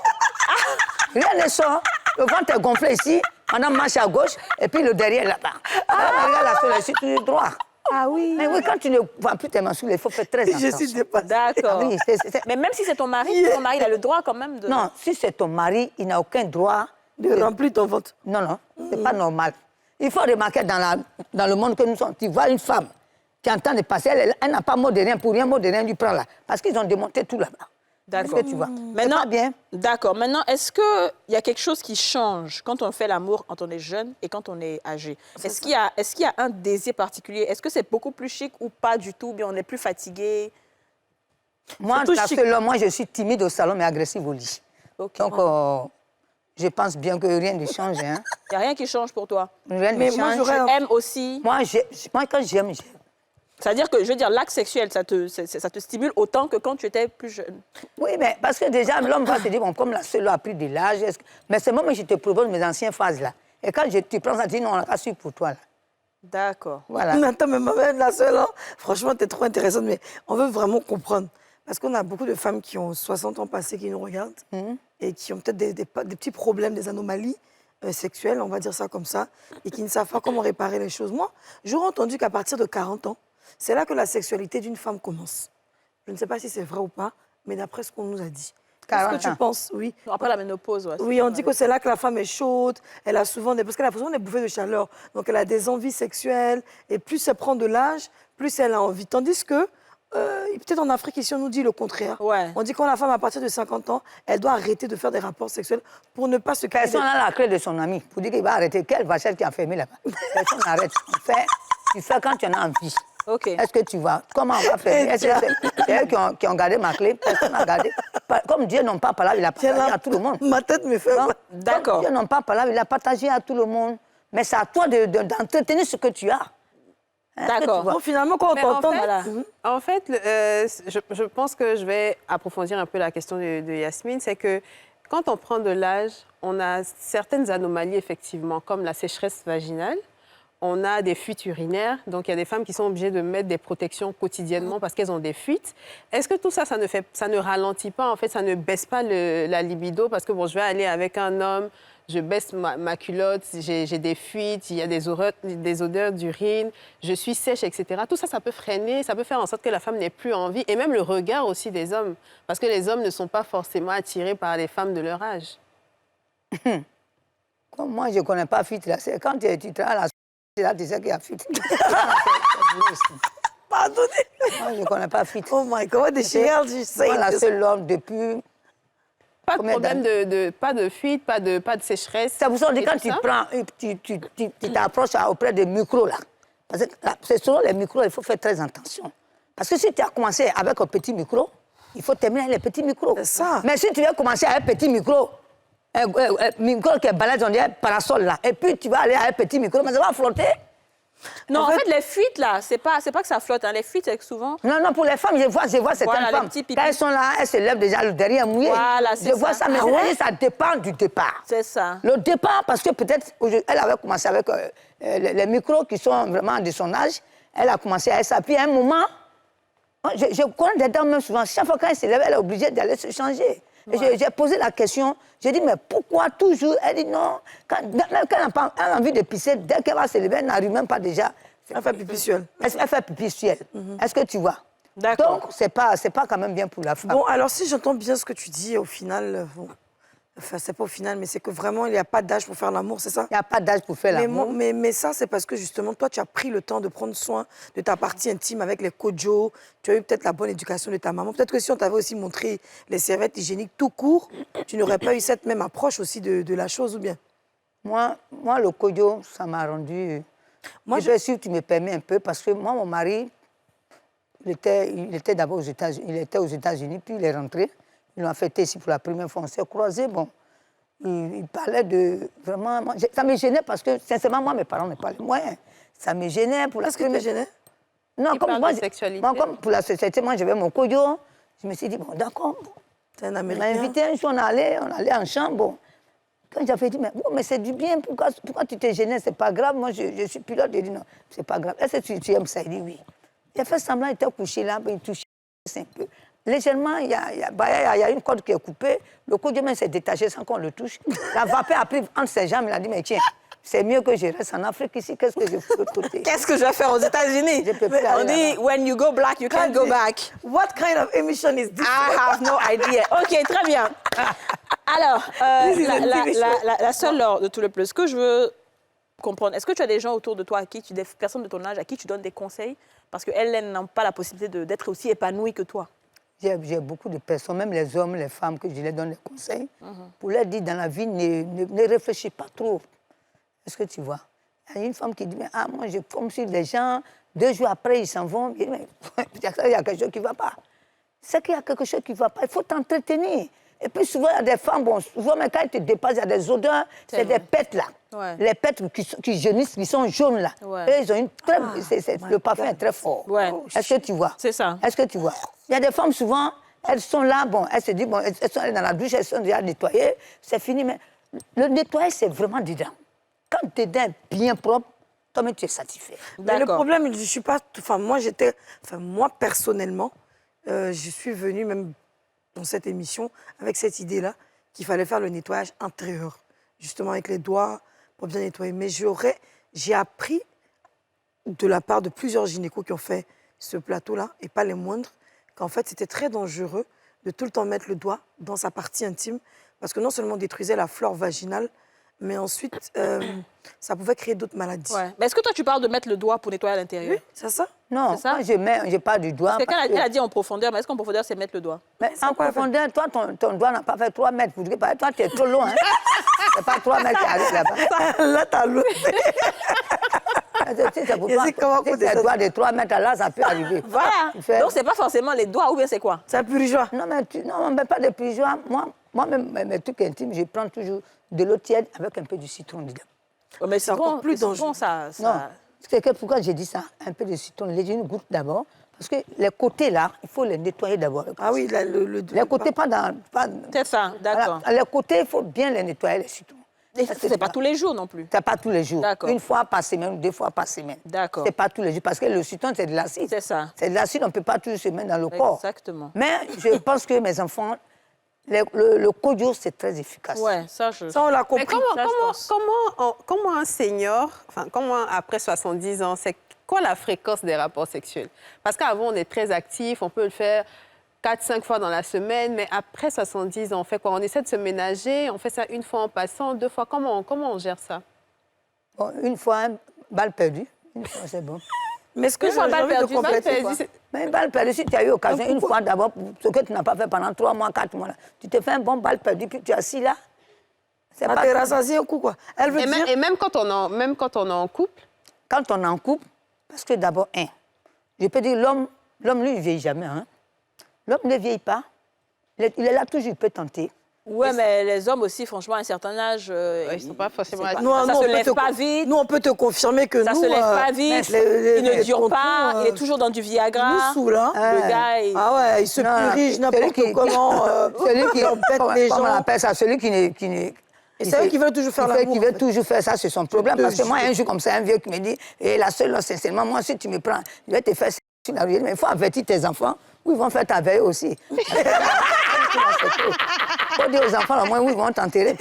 Rien ne sort. Le ventre est gonflé ici, madame marche à gauche, et puis le derrière là-bas. Regarde la soleil, c'est toujours droit. Ah oui. Mais oui, quand tu ne vois plus tes menstrues, il faut faire très attention. Je suis dépassée. D'accord. Oui, Mais même si c'est ton mari, ton mari il a le droit quand même de... Non, si c'est ton mari, il n'a aucun droit De remplir ton ventre. Non, non, c'est pas normal. Il faut remarquer dans le monde que nous sommes, tu vois une femme qui est en train de passer, elle n'a pas mot de rien, pour rien, mot de rien, lui prend là. Parce qu'ils ont démonté tout là-bas. D'accord. Est-ce que tu vois? Maintenant, C'est pas bien. D'accord. Maintenant, est-ce qu'il y a quelque chose qui change quand on fait l'amour quand on est jeune et quand on est âgé? Est-ce qu'il y a un désir particulier? Est-ce que c'est beaucoup plus chic ou pas du tout? Bien, on est plus fatigué? Moi, tout parce chic. que là, moi, je suis timide au salon, mais agressive au lit. Ok. Donc, je pense bien que rien ne change. Hein. Il n'y a rien qui change pour toi? Rien Mais ne moi, change. j'aurais un- Tu aimes aussi? Moi, quand j'aime, j'aime. C'est-à-dire que, je veux dire, l'acte sexuel, ça te stimule autant que quand tu étais plus jeune? Oui, mais parce que déjà, l'homme va se dire, bon, comme la seule a pris de l'âge, mais c'est moi que je te propose mes anciennes phases là. Et quand tu prends ça, tu dis non, on n'a pas su pour toi là. D'accord. Voilà. Mais attends, mais même la seule, hein, franchement, t'es trop intéressante, mais on veut vraiment comprendre. Parce qu'on a beaucoup de femmes qui ont 60 ans passés qui nous regardent et qui ont peut-être des petits problèmes, des anomalies sexuelles, on va dire ça comme ça, et qui ne savent pas comment réparer les choses. Moi, j'aurais entendu qu'à partir de 40 ans, c'est là que la sexualité d'une femme commence. Je ne sais pas si c'est vrai ou pas, mais d'après ce qu'on nous a dit. Qu'est-ce 40 que tu ans. penses? Oui. Après la ménopause, ouais. Oui, on dit que c'est là que la femme est chaude, elle a souvent parce qu'elle a souvent des bouffées de chaleur, donc elle a des envies sexuelles, et plus elle prend de l'âge, plus elle a envie. Tandis que, peut-être en Afrique, ici, on nous dit le contraire. Ouais. On dit que quand la femme, à partir de 50 ans, elle doit arrêter de faire des rapports sexuels pour ne pas se créer Personne n'a la clé de son ami pour dire qu'il va arrêter. Quelle vachette qui a fermé là-bas? Personne n'arrête. Tu fais quand tu en as envie. Ok. Est-ce que tu vois? Comment on va faire? C'est eux qui ont gardé ma clé. Personne n'a gardé. Comme Dieu n'a pas parlé, il a partagé à tout le monde. Ma tête me fait mal. D'accord. Comme Dieu n'a pas parlé, il a partagé à tout le monde. Mais c'est à toi d'entretenir ce que tu as. D'accord. Bon, finalement, quand on Mais en t'entend... fait, voilà. En fait, je pense que je vais approfondir un peu la question de Yasmine. C'est que quand on prend de l'âge, on a certaines anomalies, effectivement, comme la sécheresse vaginale. On a des fuites urinaires. Donc, il y a des femmes qui sont obligées de mettre des protections quotidiennement parce qu'elles ont des fuites. Est-ce que tout ça, ça ne ralentit pas, en fait, ça ne baisse pas la libido? Parce que, bon, je vais aller avec un homme, je baisse ma culotte, j'ai des fuites, il y a des odeurs d'urine, je suis sèche, etc. Tout ça, ça peut freiner, ça peut faire en sorte que la femme n'ait plus envie. Et même le regard aussi des hommes. Parce que les hommes ne sont pas forcément attirés par les femmes de leur âge. Comme moi, je ne connais pas fuite. C'est quand tu travailles à la là, tu sais qu'il y a fuite. Pardonnez. Moi, je ne connais pas fuite. Oh my God, the shell, you say Moi, la this. seule homme depuis... Pas de Combien problème pas de fuite, pas de sécheresse. C'est pour ça qu'on dit et quand tout tu ça. prends, tu t'approches auprès des micros, là. Parce que c'est selon les micros, il faut faire très attention. Parce que si tu as commencé avec un petit micro, il faut terminer avec les petits micros. C'est ça. Mais si tu veux commencer avec un petit micro, un micro qui est balade, on dirait parasol, là, et puis tu vas aller avec un petit micro, mais ça va flotter. Non, en fait, les fuites, là, c'est pas que ça flotte. Hein. Les fuites, c'est que souvent... Non, pour les femmes, je vois certaines Voilà, les femmes. petits pipis. Quand elles sont là, elles se lèvent déjà le derrière mouillé. Voilà, c'est je vois ça. ça, mais Ah ouais? ça dépend du départ. C'est ça. Le départ, parce que peut-être, elle avait commencé avec les micros qui sont vraiment de son âge. Elle a commencé avec ça. Puis à un moment, je connais des dames même souvent, chaque fois qu'elle se lève, elle est obligée d'aller se changer. Et j'ai posé la question, j'ai dit, mais pourquoi toujours? Elle dit non, même quand elle a envie de pisser, dès qu'elle va se lever, elle n'arrive même pas déjà. Elle fait pipi sur elle. Elle fait pipi sur elle. Est-ce que tu vois? D'accord. Donc, c'est pas quand même bien pour la femme. Bon, alors si j'entends bien ce que tu dis, au final, bon, enfin, c'est pas au final, mais c'est que vraiment, il n'y a pas d'âge pour faire l'amour, c'est ça? Il n'y a pas d'âge pour faire l'amour. Mais ça, c'est parce que justement, toi, tu as pris le temps de prendre soin de ta partie intime avec les kojos. Tu as eu peut-être la bonne éducation de ta maman. Peut-être que si on t'avait aussi montré les serviettes hygiéniques tout court, tu n'aurais pas eu cette même approche aussi de la chose, ou bien? Moi, le kojo, ça m'a rendu... Moi, si tu me permets un peu, parce que moi, mon mari, il était d'abord aux États-Unis, il était aux États-Unis, puis il est rentré. Ils l'ont fêté ici pour la première fois, on s'est croisés. Bon, il parlait de... Vraiment, ça me gênait parce que, sincèrement, moi, mes parents ne parlaient moins. Ça me gênait pour la Qu'est-ce qui te gênait? Non, comme moi, sexualité. Moi, comme pour la sexualité, moi, j'avais mon kojo. Je me suis dit, bon, d'accord. T'es un On m'a Américain. invité un jour, on allait en chambre. Bon. Quand j'avais dit, mais c'est du bien, pourquoi tu t'es gêné? C'est pas grave, moi je suis pilote. J'ai dit non, c'est pas grave. Est-ce que tu aimes ça? Il dit oui. Il a fait semblant, il était couché là, il touchait un peu. Légèrement, il y a une corde qui est coupée, le code même s'est détaché sans qu'on le touche. La vapeur a pris entre ses jambes, il a dit, mais tiens, c'est mieux que je reste en Afrique ici, qu'est-ce que je fais de l'autre côté? Qu'est-ce que je vais faire aux États-Unis? Je peux plus On aller dit, when you go black, you can't go back. What kind of emission is this? I have no idea. OK, très bien. Alors, la seule Laure de tout le plus, ce que je veux comprendre, est-ce que tu as des gens autour de toi, des personnes de ton âge à qui tu donnes des conseils parce qu'elles n'ont pas la possibilité d'être aussi épanouies que toi? J'ai beaucoup de personnes, même les hommes, les femmes, que je leur donne des conseils pour leur dire dans la vie, ne réfléchis pas trop. Est-ce que tu vois? Il y a une femme qui dit, ah, moi, je tombe sur des gens, 2 jours après, ils s'en vont. Il y a quelque chose qui ne va pas. C'est qu'il y a quelque chose qui ne va pas. Il faut t'entretenir. Et puis souvent, il y a des femmes, bon, souvent, mais quand elles te dépassent, il y a des odeurs, c'est des pètes là. Ouais. Les pètes qui jaunissent, qui sont jaunes là. Ouais. Et ils ont une très... le parfum est très fort. Ouais. Est-ce que tu vois? C'est ça. Est-ce que tu vois? Il y a des femmes, souvent, elles sont là, bon, elles se disent, bon, elles sont allées dans la douche, elles sont déjà nettoyées, c'est fini, mais le nettoyage, c'est vraiment dedans. Quand dedans est bien propre, toi-même, tu es satisfait. Mais le problème, je suis pas... Enfin, moi, personnellement, je suis venue même dans cette émission avec cette idée-là qu'il fallait faire le nettoyage intérieur, justement avec les doigts pour bien nettoyer. Mais j'ai appris de la part de plusieurs gynécos qui ont fait ce plateau-là, et pas les moindres, qu'en fait, c'était très dangereux de tout le temps mettre le doigt dans sa partie intime, parce que non seulement on détruisait la flore vaginale, mais ensuite, ça pouvait créer d'autres maladies. Ouais. Mais est-ce que toi, tu parles de mettre le doigt pour nettoyer à l'intérieur? Oui, c'est ça. Non, C'est ça? moi, je parle du doigt. Parce que elle a dit en profondeur, mais est-ce qu'en profondeur, c'est mettre le doigt? Mais en profondeur, toi, ton doigt n'a pas fait 3 mètres. Pour dire, toi, tu es trop loin. Hein? C'est pas 3 mètres qui arrivent là-bas. Là, t'as l'eau. C'est pour toi. C'est doigts de 3 mètres là, ça peut arriver. Voilà. Donc, c'est pas forcément les doigts ou bien c'est quoi? C'est un purgeois. Non, mais pas de purgeois. Moi-même, mes trucs intimes, je prends toujours de l'eau tiède avec un peu de citron dedans. Oh, mais c'est encore plus dangereux. Non, pourquoi j'ai dit ça? Un peu de citron, une goutte d'abord. Parce que les côtés là, il faut les nettoyer d'abord. Ah oui, les côtés pas dans... C'est ça, d'accord. Les côtés, il faut bien les nettoyer, les citrons. C'est pas tous les jours non plus. C'est pas tous les jours. D'accord. 1 fois par semaine ou 2 fois par semaine. D'accord. C'est pas tous les jours parce que le citron c'est de l'acide. C'est ça. C'est de l'acide, on ne peut pas toujours se mettre dans le corps. Exactement. Mais je pense que mes enfants, le kojo c'est très efficace. Ouais, ça on l'a compris. Mais comment un senior, enfin comment après 70 ans, c'est quoi la fréquence des rapports sexuels? Parce qu'avant on est très actif, on peut le faire 4-5 fois dans la semaine, mais après 70 ans, on fait quoi? On essaie de se ménager, on fait ça 1 fois en passant, 2 fois. Comment on gère ça? Bon, 1 fois, balle perdue. 1 fois, c'est bon. Mais est-ce que une fois balle perdue, mais balle perdue, si tu as eu occasion, 1 fois d'abord, pour ce que tu n'as pas fait pendant 3 mois, 4 mois, là, tu te fais un bon balle perdue, puis tu es assis là. C'est pas t'es rassasié au coup, quoi. Elle veut dire... Et même quand on est en couple? Quand on est en couple, parce que d'abord, je peux dire, l'homme, lui, il ne vieillit jamais, hein. L'homme ne vieillit pas. Il est là toujours, il peut tenter. Oui, mais les hommes aussi, franchement, à un certain âge, ils ne sont pas forcément... ça ne se lève pas vite. Nous, on peut te confirmer que ça nous... Ça ne se lève pas vite, il ne dure pas, il est toujours dans du Viagra. Nous saoule, hein. Le gars, Ah ouais, il se purige n'importe comment. Celui qui embête les gens. On appelle ça, celui qui n'est... Et c'est eux qui veulent toujours faire l'amour. Qui veut toujours faire ça, c'est son problème. Parce que moi, un jour comme ça, un vieux qui me dit, et la seule, sincèrement, moi, si tu me prends, je vais te faire sur la rue. Mais il faut avertir tes enfants, ou ils vont faire ta veille aussi. Il faut dire aux enfants, au moins, où ils vont t'enterrer.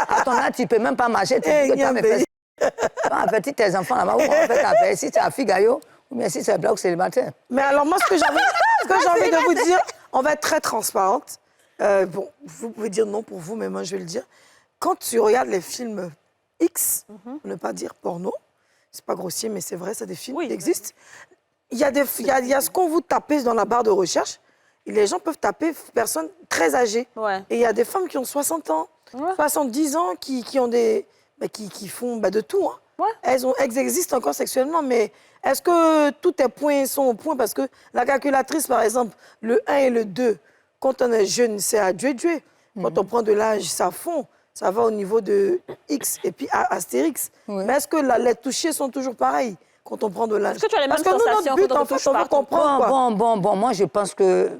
À ton âge, tu ne peux même pas marcher. Tu peux avertir tes enfants là-bas, où ils vont faire ta veille. Si tu es à Figayo, ou bien si c'est bloc célibataire. Mais alors, moi, ce que j'ai envie de vous dire, on va être très transparente. Bon, vous pouvez dire non pour vous, mais moi, je vais le dire. Quand tu regardes les films X, pour ne pas dire porno, c'est pas grossier, mais c'est vrai, c'est des films qui existent. Il y a ce qu'on vous tapez dans la barre de recherche. Et les gens peuvent taper personnes très âgées. Ouais. Et il y a des femmes qui ont 60 ans, 70 ans, qui font de tout. Hein. Ouais. Elles existent encore sexuellement, mais est-ce que tous tes points sont au point? Parce que la calculatrice, par exemple, le 1 et le 2, quand on est jeune, c'est à Dieu. Quand on prend de l'âge, ça fond. Ça va au niveau de X et puis Astérix. Mais est-ce que les touchés sont toujours pareils quand on prend de l'âge? Est-ce que tu as les mêmes sensations Parce que nous, notre but, en fait, on veut comprendre quoi. Bon, moi, je pense que...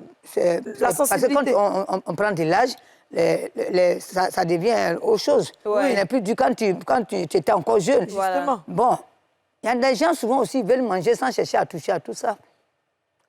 La sensibilité. Parce que quand on prend de l'âge, ça devient autre chose. Ouais. Il n'est plus du quand tu étais encore jeune. Voilà. Justement. Bon, il y a des gens, souvent aussi, veulent manger sans chercher à toucher à tout ça.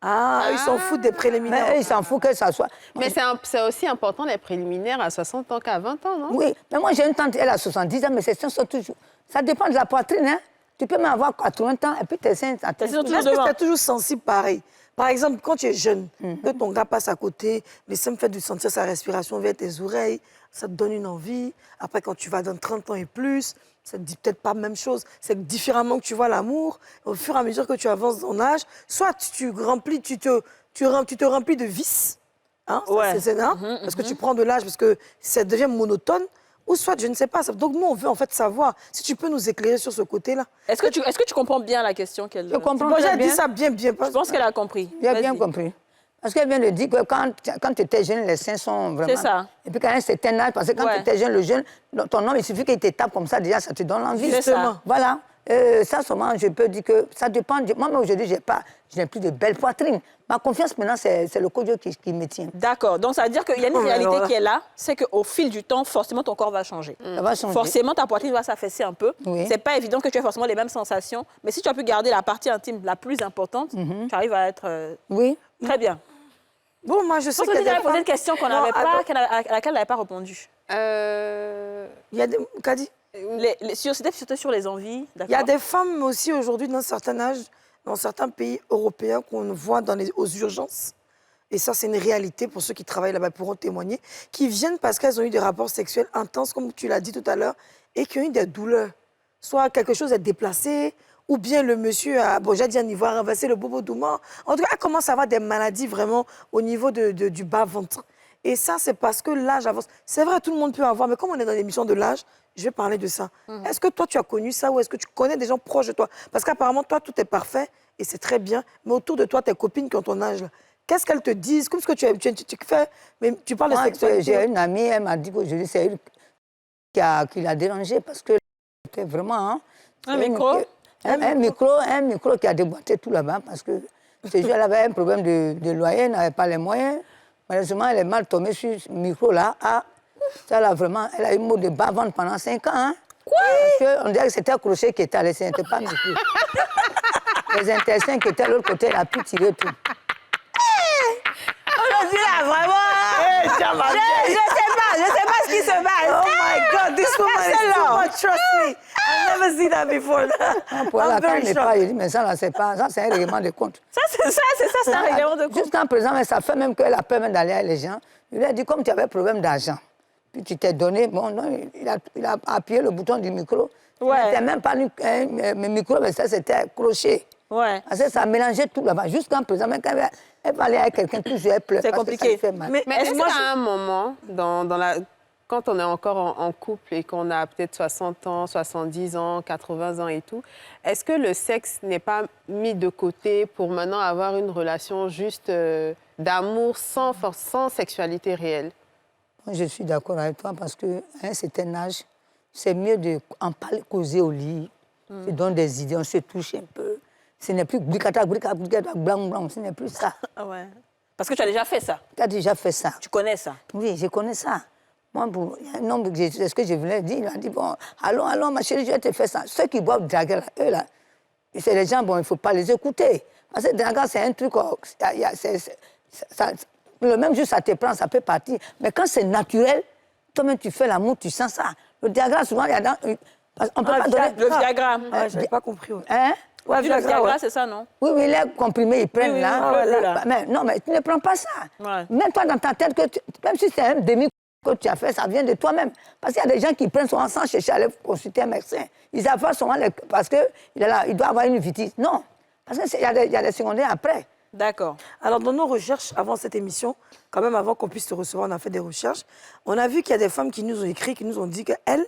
Ils s'en foutent des préliminaires. Mais ils s'en foutent que ça soit... Mais c'est aussi important, les préliminaires, à 60 ans qu'à 20 ans, non? Oui, mais moi, j'ai une tante, elle a 70 ans, mais ses seins sont toujours... Ça dépend de la poitrine, hein. Tu peux même avoir 80 ans, et puis tes seins... Est-ce que tu es toujours sensible pareil? Par exemple, quand tu es jeune, que ton gars passe à côté, les seins me fait de sentir sa respiration vers tes oreilles, ça te donne une envie. Après, quand tu vas dans 30 ans et plus, ça ne te dit peut-être pas la même chose. C'est différemment que tu vois l'amour. Au fur et à mesure que tu avances en âge, soit tu te remplis de vices, hein, parce que tu prends de l'âge, parce que ça devient monotone, ou soit, je ne sais pas. Donc, nous, on veut en fait savoir. Si tu peux nous éclairer sur ce côté-là. Est-ce que tu comprends bien la question qu'elle... Je comprends Bon, bien. j'ai dit ça bien. Je pense qu'elle a compris. J'ai bien compris. Parce qu'elle vient de dire que quand tu étais jeune, les seins sont vraiment... C'est ça. Et puis quand un certain âge, parce que quand tu étais jeune, le jeune, ton homme, il suffit qu'il te tape comme ça, déjà, ça te donne l'envie. Justement. Voilà. Ça, seulement, je peux dire que ça dépend. Moi, aujourd'hui, je n'ai plus de belles poitrines. Ma confiance, maintenant, c'est le kojo qui me tient. D'accord. Donc, ça veut dire qu'il y a une réalité qui est là, c'est qu'au fil du temps, forcément, ton corps va changer. Ça va changer. Forcément, ta poitrine va s'affaisser un peu. Oui. C'est pas évident que tu aies forcément les mêmes sensations. Mais si tu as pu garder la partie intime la plus importante, tu arrives à être... Oui. Très bien. Bon, moi, je sais que tu avais posé une question à laquelle elle n'avait pas répondu. Il y a des... Kadi? C'était sur les envies. Il y a des femmes aussi aujourd'hui, d'un certain âge, dans certains pays européens, qu'on voit aux urgences. Et ça, c'est une réalité pour ceux qui travaillent là-bas, pourront témoigner, qui viennent parce qu'elles ont eu des rapports sexuels intenses, comme tu l'as dit tout à l'heure, et qui ont eu des douleurs. Soit quelque chose est déplacé, ou bien le monsieur a, j'ai dit un niveau, a renversé le bobo douman. En tout cas, elle commence à avoir des maladies vraiment au niveau du bas-ventre. Et ça, c'est parce que l'âge avance. C'est vrai, tout le monde peut avoir, mais comme on est dans l'émission de l'âge, je vais parler de ça. Est-ce que toi, tu as connu ça ou est-ce que tu connais des gens proches de toi? Parce qu'apparemment, toi, tout est parfait et c'est très bien, mais autour de toi, tes copines qui ont ton âge, là, qu'est-ce qu'elles te disent? Comme ce que tu fais, mais tu parles de sexualité. J'ai une amie, elle m'a dit qu'aujourd'hui, c'est elle qui l'a dérangée parce que c'était vraiment... Hein, un micro un micro qui a déboîté tout là-bas parce que elle avait un problème de loyer, elle n'avait pas les moyens. Malheureusement, elle est mal tombée sur ce micro-là. Ah, ça, là, vraiment, elle a eu mot de bas-ventre pendant 5 ans. Hein. Quoi? Parce qu'on dirait que c'était un crochet qui était à l'essai, c'était pas micro. Les intestins qui étaient à l'autre côté, elle a pu tirer tout. Aujourd'hui, là, vraiment... je sais pas ce qui se passe. Oh my God, this woman is too much, trust me. I've never seen that before. Pour la femme n'est pas, il dit, mais ça, là, c'est pas... Ça, c'est un règlement de compte. C'est un règlement de compte. Jusqu'à présent, mais ça fait même qu'elle a peur même d'aller avec les gens. Il lui a dit, comme tu avais problème d'argent, puis tu t'es donné... Bon, non, il a appuyé le bouton du micro. Ouais. C'était même pas un micro, mais ça, c'était un crochet. Ouais. Parce que ça mélangeait tout là-bas. Jusqu'à présent, même quand elle va aller avec quelqu'un, toujours elle pleure. C'est compliqué. Ça fait mal. Mais est-ce qu'à un moment, quand on est encore en couple et qu'on a peut-être 60 ans, 70 ans, 80 ans et tout, est-ce que le sexe n'est pas mis de côté pour maintenant avoir une relation juste d'amour sans sexualité réelle? Moi, je suis d'accord avec toi parce qu'à un certain âge, c'est mieux d'en parler, causer au lit. Se donne des idées, on se touche un peu. Ce n'est plus bricata, blanc, blanc, ce n'est plus ça. Ouais. Parce que tu as déjà fait ça. Tu as déjà fait ça. Tu connais ça. Oui, je connais ça. Moi, il y a un homme, c'est ce que je voulais dire, il a dit, bon, allons, ma chérie, je vais te faire ça. Ceux qui boivent drague, là, eux, là, c'est les gens, bon, il ne faut pas les écouter. Parce que drague, c'est un truc, le même jour, ça te prend, ça peut partir. Mais quand c'est naturel, toi-même, tu fais l'amour, tu sens ça. Le Viagra, souvent, il y a dans... On peut pas donner... Le Viagra. Je n'ai pas compris. Ouais. Hein? Ouais, le Viagra, c'est ça, non? Oui, les comprimés, ils prennent Oui, là. là. Mais, non, mais tu ne prends pas ça. Ouais. Même toi, dans ta tête, même si c'est un demi que tu as fait, ça vient de toi-même. Parce qu'il y a des gens qui prennent souvent sans chercher à aller consulter un médecin. Ils avalent souvent parce qu'il doit avoir une vitis. Non, parce qu'il y a des secondaires après. D'accord. Alors, dans nos recherches, avant cette émission, quand même avant qu'on puisse te recevoir, on a fait des recherches. On a vu qu'il y a des femmes qui nous ont écrit, qui nous ont dit qu'elles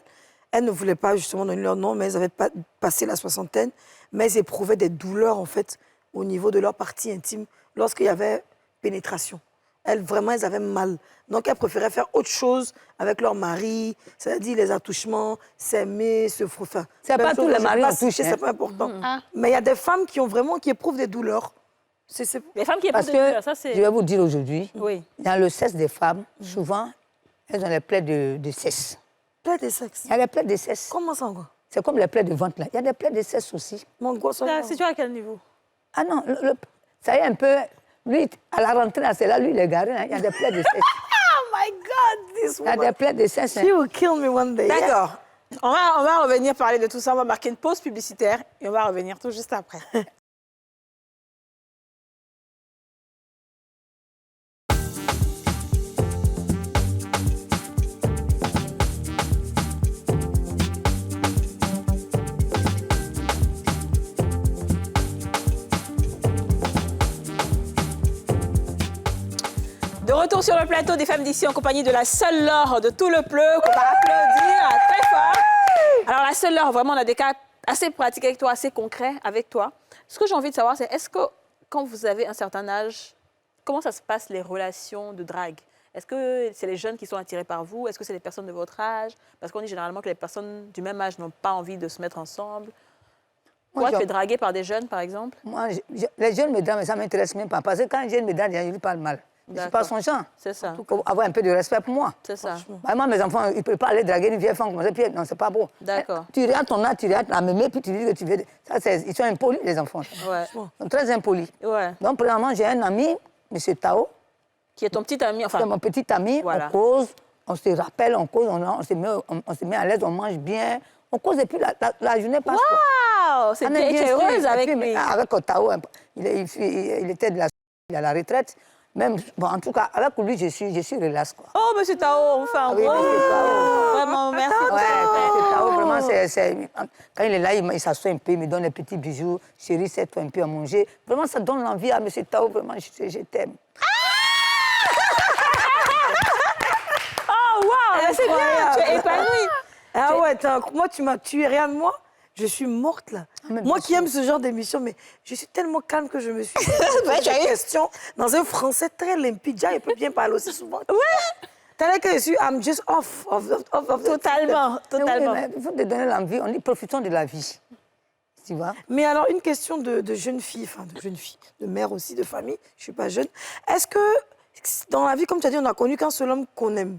ne voulaient pas justement donner leur nom, mais elles avaient passé la soixantaine, mais elles éprouvaient des douleurs, en fait, au niveau de leur partie intime, lorsqu'il y avait pénétration. Elles, vraiment, elles avaient mal. Donc, elles préféraient faire autre chose avec leur mari, c'est-à-dire les attouchements, s'aimer, se frotter. C'est pas tous les maris qui touchent, c'est pas important. Mais il y a des femmes qui éprouvent des douleurs. Les femmes qui éprouvent Parce des douleurs, ça que, c'est... je vais vous dire aujourd'hui, Oui. dans le sexe des femmes, souvent, elles ont les plaies de cesse. Plaies de sexe. Il y a les plaies de cesse. Comment ça, quoi? C'est comme les plaies de ventre, là. Il y a des plaies de cesse aussi. Mon gros, ça. C'est tu à quel niveau? Ah non, ça y est un peu... Lui, à la rentrée, c'est là, lui, il est garé. Hein. Il y a des plaies de cesse. Oh my God, this Il y a des plaies de cesse. Hein. She will kill me one day. D'accord. On va revenir parler de tout ça. On va marquer une pause publicitaire et on va revenir tout juste après. De retour sur le plateau des femmes d'ici en compagnie de la seule Laure de tout le pleu qu'on va applaudir très fort. Alors la seule Laure, vraiment on a des cas assez pratiques avec toi, assez concrets avec toi. Ce que j'ai envie de savoir, c'est est-ce que quand vous avez un certain âge, comment ça se passe les relations de drague? Est-ce que c'est les jeunes qui sont attirés par vous? Est-ce que c'est les personnes de votre âge? Parce qu'on dit généralement que les personnes du même âge n'ont pas envie de se mettre ensemble. Toi, tu es draguée par des jeunes, par exemple? Moi, les jeunes me draguent, mais ça ne m'intéresse même pas. Parce que quand un jeune me drague, je lui parle mal. Je ne suis pas son genre. C'est ça. Il faut avoir un peu de respect pour moi. C'est ça. Moi, mes enfants, ils ne peuvent pas aller draguer une vieille femme comme ça. Puis, non, c'est pas beau. D'accord. Tu regardes ton âge, tu regardes la mémé, puis tu dis que tu veux... Ça, ils sont impolis, les enfants. Ouais. Ils sont très impolis. Ouais. Donc, premièrement, j'ai un ami, M. Tao. Qui est ton petit ami, enfin... C'est mon petit ami. Voilà. On cause, on se rappelle, on cause, on se met à l'aise, on mange bien. On cause et puis la journée passe. Waouh! Tu es heureuse avec lui. Avec Tao, il était de la retraite. Même, bon, en tout cas, avec lui, je suis relax, quoi. Oh, monsieur Tao, on fait un Oui, gros... monsieur Tao. Vraiment, merci. Ouais, monsieur Tao, vraiment, quand il est là, il s'assoit un peu, il me donne des petits bijoux. Chérie, c'est-toi un peu à manger. Vraiment, ça donne l'envie à monsieur Tao, vraiment, je t'aime. Ah ouais, moi, tu m'as tué. Regarde, moi, je suis morte, là. mais Moi bien qui sûr. aime ce genre d'émission, mais je suis tellement calme que je me suis posé des questions dans un français très limpide. Déjà, il peut bien parler aussi souvent. Ouais. Tandis que je suis, I'm just off. Totalement, Mais totalement. oui, mais il faut te donner l'envie. On dit profitons de la vie. Tu vois? Mais alors, une question de jeune fille, enfin de jeune fille, de mère aussi, de famille, je ne suis pas jeune. Est-ce que, dans la vie, comme tu as dit, on n'a connu qu'un seul homme qu'on aime.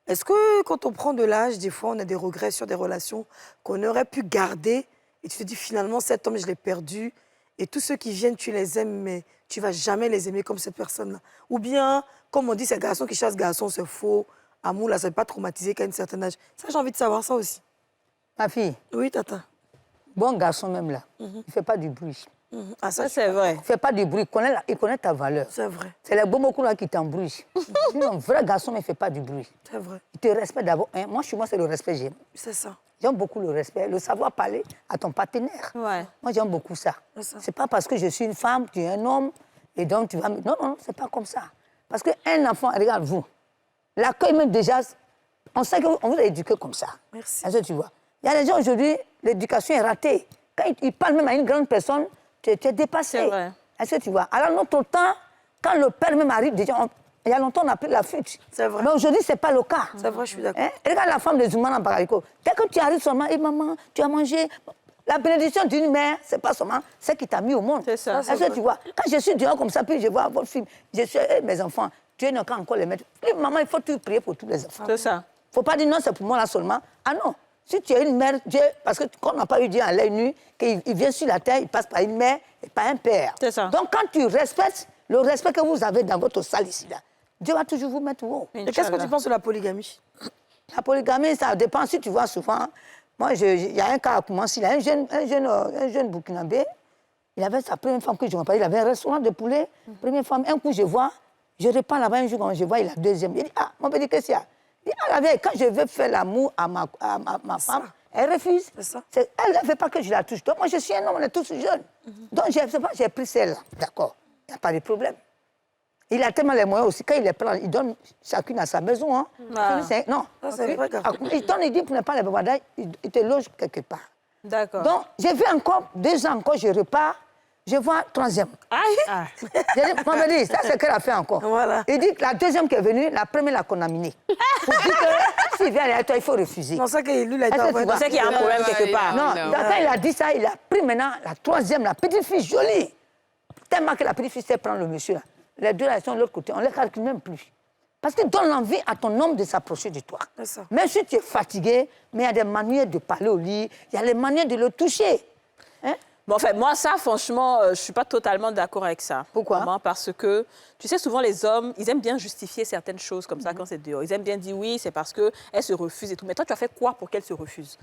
Est-ce que quand on prend de l'âge, des fois, on a des regrets sur des relations qu'on aurait pu garder et tu te dis finalement, cet homme, je l'ai perdu et tous ceux qui viennent, tu les aimes, mais tu ne vas jamais les aimer comme cette personne-là. Ou bien, comme on dit, c'est garçon qui chasse garçon, c'est faux. Amour, là, ça ne peut pas traumatiser qu'à un certain âge. Ça, j'ai envie de savoir ça aussi. Ma fille, Oui, tata. bon garçon même là, il ne fait pas du bruit. Ah, ça, Ça, c'est vrai. Il ne fait pas du bruit. Il connaît ta valeur. c'est vrai. C'est les beaucoup là qui t'embrouillent. Sinon, un vrai garçon, mais il ne fait pas du bruit. C'est vrai. Il te respecte d'abord. Hein. Moi, chez moi, c'est le respect que j'aime. C'est ça. J'aime beaucoup le respect, le savoir parler à ton partenaire. Ouais. Moi, j'aime beaucoup ça. C'est ça. C'est pas parce que je suis une femme, tu es un homme, et donc tu vas... Non, non, c'est pas comme ça. Parce qu'un enfant, regarde vous, l'accueil même déjà, on sait qu'on vous a éduqué comme ça. Merci. Est-ce que tu vois? Il y a des gens aujourd'hui, l'éducation est ratée. Quand ils parlent même à une grande personne, tu es dépassé. C'est vrai. Est-ce que tu vois? Alors, notre temps, quand le père même arrive, déjà, il y a longtemps, on a pris la fuite. C'est vrai. Mais aujourd'hui, ce n'est pas le cas. C'est vrai, je suis d'accord. Hein? Regarde la femme de Zoumana en Bararico. Dès que tu arrives seulement, et maman, tu as mangé. La bénédiction d'une mère, ce n'est pas seulement ce qui t'a mis au monde. C'est ça. Est-ce que tu vois? Quand je suis dehors comme ça, puis je vois votre film, je suis, mes enfants, Dieu n'a qu'à encore les mettre. Puis, maman, il faut toujours prier pour tous les enfants. C'est ça. Il ne faut pas dire non, c'est pour moi là seulement. Ah non. Si tu es une mère, Dieu, parce que qu'on n'a pas eu Dieu à l'œil nu, qu'il vient sur la terre, il passe par une mère et par un père. C'est ça. Donc quand tu respectes le respect que vous avez dans votre salle ici, là, Dieu va toujours vous mettre haut. Et qu'est-ce que tu penses de la polygamie? La polygamie, ça dépend. Si tu vois souvent, moi, il y a un cas à commencer, il y a un jeune Burkinabé, il avait sa première femme que je ne vois pas, il avait un restaurant de poulet, première femme, un coup je vois, je repars là-bas un jour, quand je vois, il a deuxième. Il dit, ah, mon petit, qu'est-ce qu'il y a? Il dit, ah, la vieille, quand je veux faire l'amour à ma femme, elle refuse. C'est ça. Elle ne veut pas que je la touche. Donc, moi, je suis un homme, on est tous jeunes. Donc, j'ai pris celle-là. D'accord, il n'y a pas de problème. Il a tellement les moyens aussi. Quand il les prend, il donne chacune à sa maison. Hein. Ah. Non. Ça, c'est vrai, gars. Il donne, il dit, pour ne pas les babadailles, il te loge quelque part. D'accord. Donc, j'ai vu encore, 2 ans encore, je repars, je vois troisième. Aïe. J'ai dit, maman dit, ça c'est qu'elle a fait encore. Voilà. Il dit que la deuxième qui est venue, la première l'a condamnée. Pour dire que s'il vient à toi, il faut refuser. Non, ça que lui, il a été Est-ce que envoyé tu dans- vois? C'est qu'il y a un problème quelque part. Non, donc quand il a dit ça, il a pris maintenant la troisième, la petite fille jolie. Tellement que la petite fille sait prendre le monsieur là. Les deux là, ils sont de l'autre côté, on ne les calcule même plus. Parce qu'il donne l'envie à ton homme de s'approcher de toi. C'est ça. Même si tu es fatigué, mais il y a des manières de parler au lit, il y a les manières de le toucher. Hein? Bon, en fait, moi, ça, franchement, je ne suis pas totalement d'accord avec ça. Pourquoi? Vraiment, parce que, tu sais, souvent, les hommes, ils aiment bien justifier certaines choses comme ça quand c'est dehors. Ils aiment bien dire oui, c'est parce qu'elle se refuse et tout. Mais toi, tu as fait quoi pour qu'elle se refuse?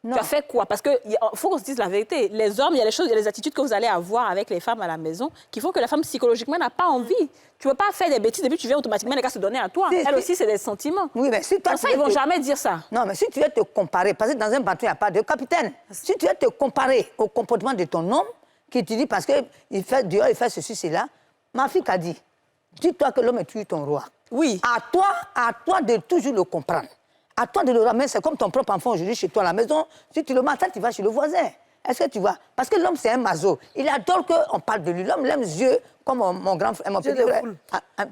Non. Tu as fait quoi? Parce qu'il faut qu'on se dise la vérité. Les hommes, il y a des choses, il y a des attitudes que vous allez avoir avec les femmes à la maison qui font que la femme, psychologiquement, n'a pas envie. Tu ne veux pas faire des bêtises et puis tu viens automatiquement les gars se donner à toi. Si, Elle si. aussi, c'est des sentiments. Oui, mais si toi, Comme ça, tu ils veux ne vont te- jamais dire ça. Non, mais si tu veux te comparer, parce que dans un bateau, il n'y a pas de capitaine. Si tu veux te comparer au comportement de ton homme, qui te dit parce qu'il fait dehors, il fait ceci, cela, ma fille t'a dit, dis-toi que l'homme est toujours ton roi. Oui. À toi de toujours le comprendre. À toi de le ramener. C'est comme ton propre enfant aujourd'hui chez toi à la maison. Si tu le maltraites, tu vas chez le voisin. Est-ce que tu vois? Parce que l'homme, c'est un maso. Il adore qu'on parle de lui. L'homme l'aime Dieu, comme mon grand frère, mon Dieu petit des frère. foules.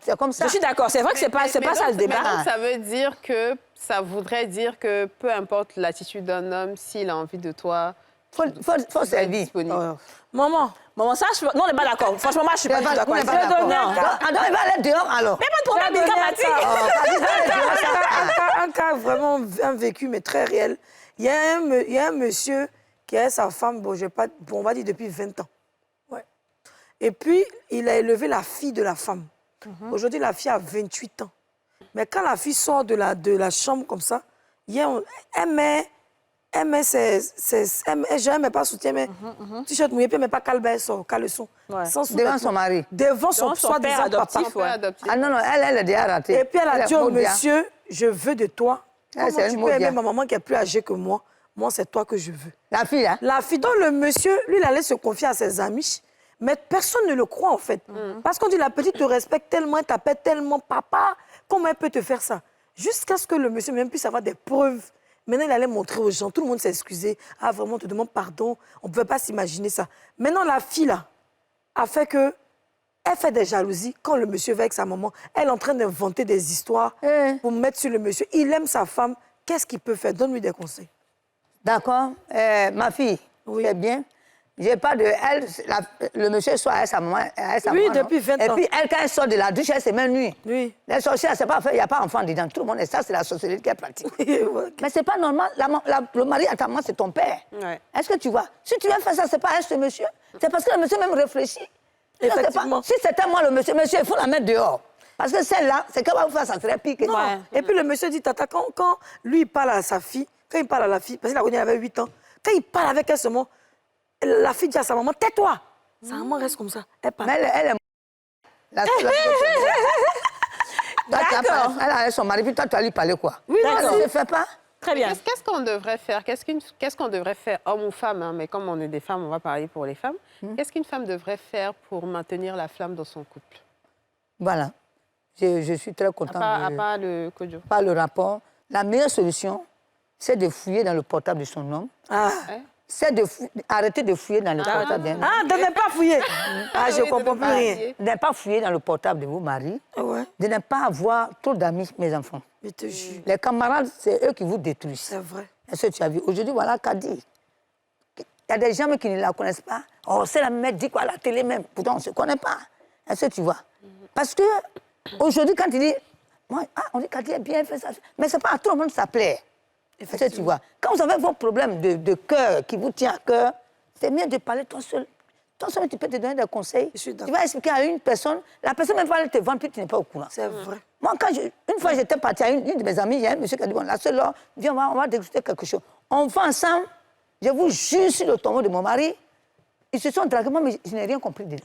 C'est comme ça. Je suis d'accord. C'est vrai que c'est pas ça le Mais débat. donc, ça veut dire que ça voudrait dire que peu importe l'attitude d'un homme, s'il a envie de toi, Faut tu dois être servir. disponible. Maman, Maman, ça, non, on n'est pas d'accord. Franchement, moi, je suis pas du tout d'accord. On n'est avec pas ça. d'accord. Non. Alors, il va aller dehors, alors. Mais pas de problème, Milka m'a dit. un cas vraiment un vécu, mais très réel. Il y a un monsieur qui a sa femme, bon, on va dire depuis 20 ans. Ouais. Et puis, il a élevé la fille de la femme. Aujourd'hui, la fille a 28 ans. Mais quand la fille sort de la chambre comme ça, elle met j'aime pas soutien, mais t-shirt mouillé, puis elle met pas caleçon. Ouais. Sans Devant son mari. Devant son Devant son père soi-disant adoptif, papa. ouais. Adoptif. Ah non, non, elle est déjà ratée. Et puis elle a dit au maudite. monsieur, je veux de toi. Ah, Comment c'est tu une peux aimer maudite. ma maman qui est plus âgée que moi? Moi, c'est toi que je veux. La fille, hein? La fille, donc le monsieur, lui, il allait se confier à ses amis, mais personne ne le croit, en fait. Parce qu'on dit, la petite te respecte tellement, elle t'appelle tellement papa, comment elle peut te faire ça? Jusqu'à ce que le monsieur même puisse avoir des preuves Maintenant, il allait montrer aux gens. Tout le monde s'est excusé. Ah, vraiment, on te demande pardon. On ne pouvait pas s'imaginer ça. Maintenant, la fille, là, a fait que... Elle fait des jalousies. Quand le monsieur va avec sa maman, elle est en train d'inventer des histoires pour mettre sur le monsieur. Il aime sa femme. Qu'est-ce qu'il peut faire? Donne-lui des conseils. D'accord. Ma fille, c'est bien. J'ai pas de... Elle, le monsieur soit avec sa maman. Oui, depuis 20 ans. Et puis, elle, quand elle sort de la douche, elle se met nuit. Oui. Les sorcières, c'est pas fait, il n'y a pas d'enfant dedans. Tout le monde, et ça, c'est la sorcellerie qu'elle pratique. Mais c'est pas normal. Le mari, à ta maman, c'est ton père. Ouais. Est-ce que tu vois? Si tu veux faire ça, c'est pas avec ce monsieur. C'est parce que le monsieur même réfléchit. Effectivement. Si c'était moi, le monsieur, il faut la mettre dehors. Parce que celle-là, c'est qu'elle va vous faire, ça serait pire que Non. ça. Et puis le monsieur dit, Tata, quand lui, il parle à sa fille, quand il parle à la fille, parce qu'il a connu, elle avait 8 ans, quand il parle avec elle seulement, la fille dit à sa maman, tais-toi. Sa maman reste comme ça. Elle parle. Mais elle est... D'accord. Elle a son mari, puis toi, tu vas lui parler quoi? Oui, ça ne se fait pas. Très bien. Qu'est-ce qu'on devrait faire? Qu'est-ce qu'on devrait faire, homme ou femme, hein, mais comme on est des femmes, on va parler pour les femmes. Qu'est-ce qu'une femme devrait faire pour maintenir la flamme dans son couple? Voilà. Je suis très contente. À part le Kojo. Pas le rapport. La meilleure solution, c'est de fouiller dans le portable de son homme. Ah, C'est d'arrêter de fouiller dans le portable d'un homme. ah de ne pas fouiller. Ah, je ne comprends plus rien. De ne pas fouiller dans le portable de vos maris. Ouais, De ne pas avoir trop d'amis, mes enfants. je te jure. Les camarades, c'est eux qui vous détruisent. C'est vrai. Est-ce que tu as vu? Aujourd'hui, voilà Kadi. Il y a des gens qui ne la connaissent pas. Oh, c'est la mère dit quoi à la télé même. Pourtant, on ne se connaît pas. Est-ce que tu vois? Parce que aujourd'hui, quand il dit, moi, on dit Kadi est bien, elle fait ça. Mais ce n'est pas à tout le monde ça plaît. Est-ce que tu vois? Quand vous avez vos problèmes de cœur qui vous tient à cœur, c'est mieux de parler toi seul. Toi seul, tu peux te donner des conseils. Je suis Tu d'accord. vas expliquer à une personne, la personne même va te vendre, puis tu n'es pas au courant. C'est vrai. Moi, une fois, j'étais partie à une de mes amies, il y a un monsieur qui a dit, bon, la seule heure, viens, on va déguster quelque chose. On va ensemble, je vous jure sur le tombeau de mon mari, ils se sont dragués, moi, mais je n'ai rien compris dedans.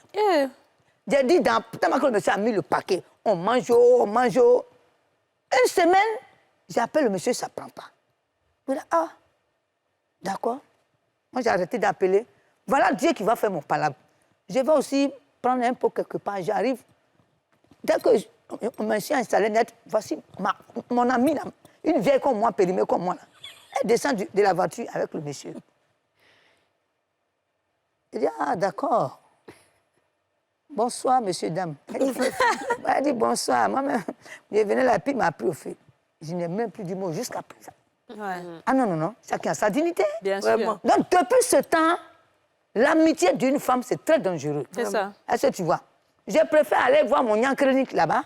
J'ai dit, tellement que le monsieur a mis le paquet, on mange. Une semaine, j'appelle le monsieur, ça ne prend pas. Il dit, ah, d'accord. Moi, j'ai arrêté d'appeler. Voilà Dieu qui va faire mon palabre. Je vais aussi prendre un pot quelque part, j'arrive. Dès que je me suis installé net, voici mon amie, là, une vieille comme moi, périmée comme moi. Là. Elle descend de la voiture avec le monsieur. Il dit, ah, d'accord. Bonsoir, monsieur, dame. Elle dit, bonsoir. Moi-même, je venais là, puis il m'a pris au fait. Je n'ai même plus dit mot jusqu'à présent. Ouais. Ah non, chacun a sa dignité. Bien Vraiment. sûr. Donc, depuis ce temps, l'amitié d'une femme, c'est très dangereux. C'est ça. Est-ce que tu vois? Je préfère aller voir mon Nyankrenik là-bas.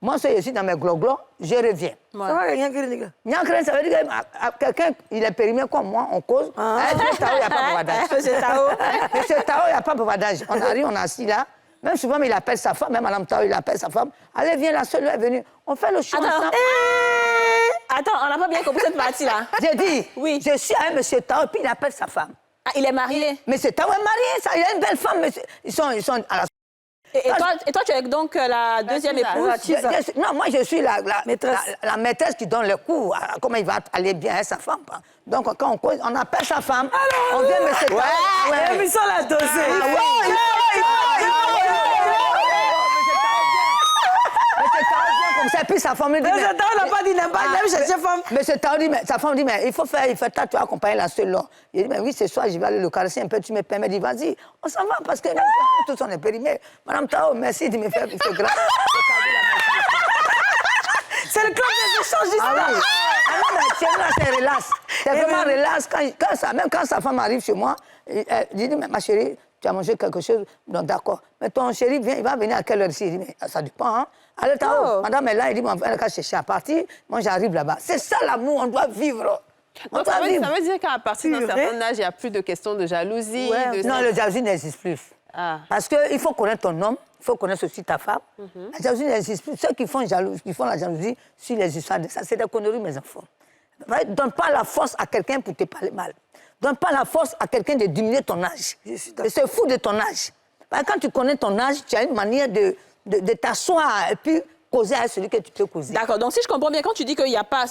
Moi, je suis dans mes gloglos, je reviens. Ça va, rien que les gars. Nyankrenik, ça veut dire que quelqu'un, il est périmé comme moi, on cause. Monsieur Tao, il n'y a pas de bavardage. Monsieur Tao. Monsieur Tao, il n'y a pas de bavardage. On arrive, on est assis là. Même souvent, il appelle sa femme, même Madame Tao, il appelle sa femme. Allez, viens, la seule est venue. On fait le show ensemble. Attends, on n'a pas bien compris cette partie-là. J'ai dit, Oui. je suis avec Monsieur Tao, et puis il appelle sa femme. Ah, il est marié. Monsieur Tao est marié, ça, il a une belle femme, mais ils sont à la... Et toi, tu es donc la deuxième épouse. Non, moi, je suis la Maîtresse. la maîtresse qui donne le coup, à comment il va aller bien avec sa femme. Donc, quand on cause, on appelle sa femme, on vient Monsieur Tao. Ouais, mais ça l'a dosé. Comme ça, puis sa femme lui dit... Mais Tao n'a pas dit n'importe quoi, il aime chercher femme. Monsieur Tao dit, sa femme dit, mais il faut faire ça, tu vas accompagner la seule là. Il dit, mais oui, ce soir, je vais aller le caresser un peu, tu me permets, il dit, vas-y, on s'en va, parce que tous on est périmés. Madame Tao, merci de me faire ce grâce. C'est le club des échangistes. Ah oui. Ah non, mais chez moi, c'est relax. C'est vraiment relax. Même quand sa femme arrive chez moi, je dis, mais ma chérie, tu as mangé quelque chose? Non, d'accord. Mais ton chéri, il va venir à quelle heure ici? Il dit, mais ça dépend, hein. Allez, madame est là, il dit, on va chercher à partir. Moi, j'arrive là-bas. C'est ça l'amour, on doit vivre. Donc, ça veut dire qu'à partir d'un certain âge, il n'y a plus de question de jalousie. Non, le jalousie n'existe plus. Ah. Parce qu'il faut connaître ton homme, il faut connaître aussi ta femme. La jalousie n'existe plus. Ceux qui font la jalousie sur les histoires de ça, c'est des conneries, mes enfants. Donne pas la force à quelqu'un pour te parler mal. Donne pas la force à quelqu'un de diminuer ton âge. C'est fou de ton âge. Parce que quand tu connais ton âge, tu as une manière de t'asseoir et puis causer à celui que tu peux causer. D'accord. Donc, si je comprends bien, quand tu dis qu'il n'y a pas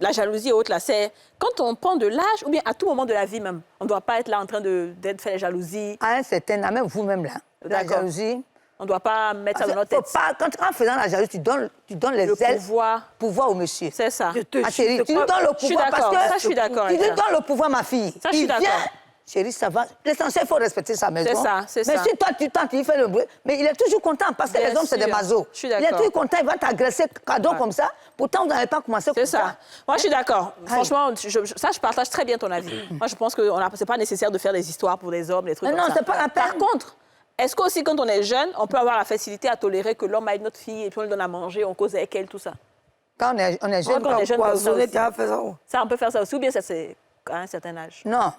la jalousie et autres, là, c'est quand on prend de l'âge ou bien à tout moment de la vie même. On ne doit pas être là en train d'être fait la jalousie. À un certain âge, même vous-même là, la jalousie, On ne doit pas mettre ça dans notre tête. En faisant la jalousie, tu donnes les ailes pouvoir au monsieur. C'est ça. Ma chérie, tu lui donnes le pouvoir parce que ça, je suis d'accord. tu lui donnes le pouvoir, ma fille. Ça, je suis d'accord. Chérie, ça va. L'essentiel, il faut respecter sa maison. C'est ça. Mais si toi, tu tentes, il fait le bruit. Mais il est toujours content parce que les hommes, c'est des masos. Je suis il est toujours content, il va t'agresser cadeau comme ça. Pourtant, vous n'avez pas commencé comme ça. C'est ça. Moi, je suis d'accord. Franchement, je partage très bien ton avis. Moi, je pense que c'est pas nécessaire de faire des histoires pour les hommes, des trucs comme ça. Non, c'est pas la peine. Par contre, est-ce qu'aussi, quand on est jeune, on peut avoir la facilité à tolérer que l'homme aille notre fille et puis on lui donne à manger, on cause avec elle, tout ça? Quand on est jeune, quand on est jeune, comme ça aussi. Ça, on peut faire ça aussi, ou bien ça, c'est à un certain âge? Non.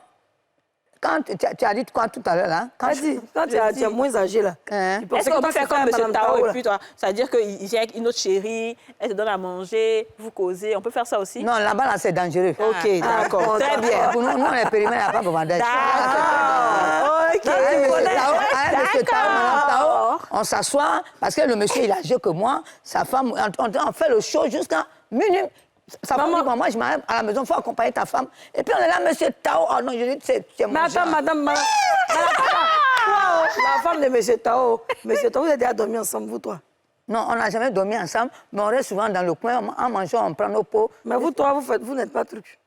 Quand tu as dit quoi tout à l'heure, là? Quand tu es moins âgé, là. Est-ce qu'on peut faire comme M. Tao et puis toi? C'est-à-dire qu'il vient avec une autre chérie, elle te donne à manger, vous causez. On peut faire ça aussi? Non, là-bas, là, c'est dangereux. OK, d'accord. Très bien. Pour nous, on est périmé, il n'y a pas de vendage. D'accord. OK. M. Tao, Madame Tao, on s'assoit, parce que le monsieur, il est âgé que moi, sa femme, on fait le show jusqu'à minuit. Sa femme dit, moi, je m'arrête à la maison, il faut accompagner ta femme. Et puis on est là, monsieur Tao. Oh non, je dis, c'est mon genre. Madame. La femme de monsieur Tao. Monsieur Tao, vous avez déjà dormi ensemble, vous, toi? Non, on n'a jamais dormi ensemble, mais on reste souvent dans le coin, en mangeant, on prend nos pots. Mais vous, toi, vous n'êtes pas truc.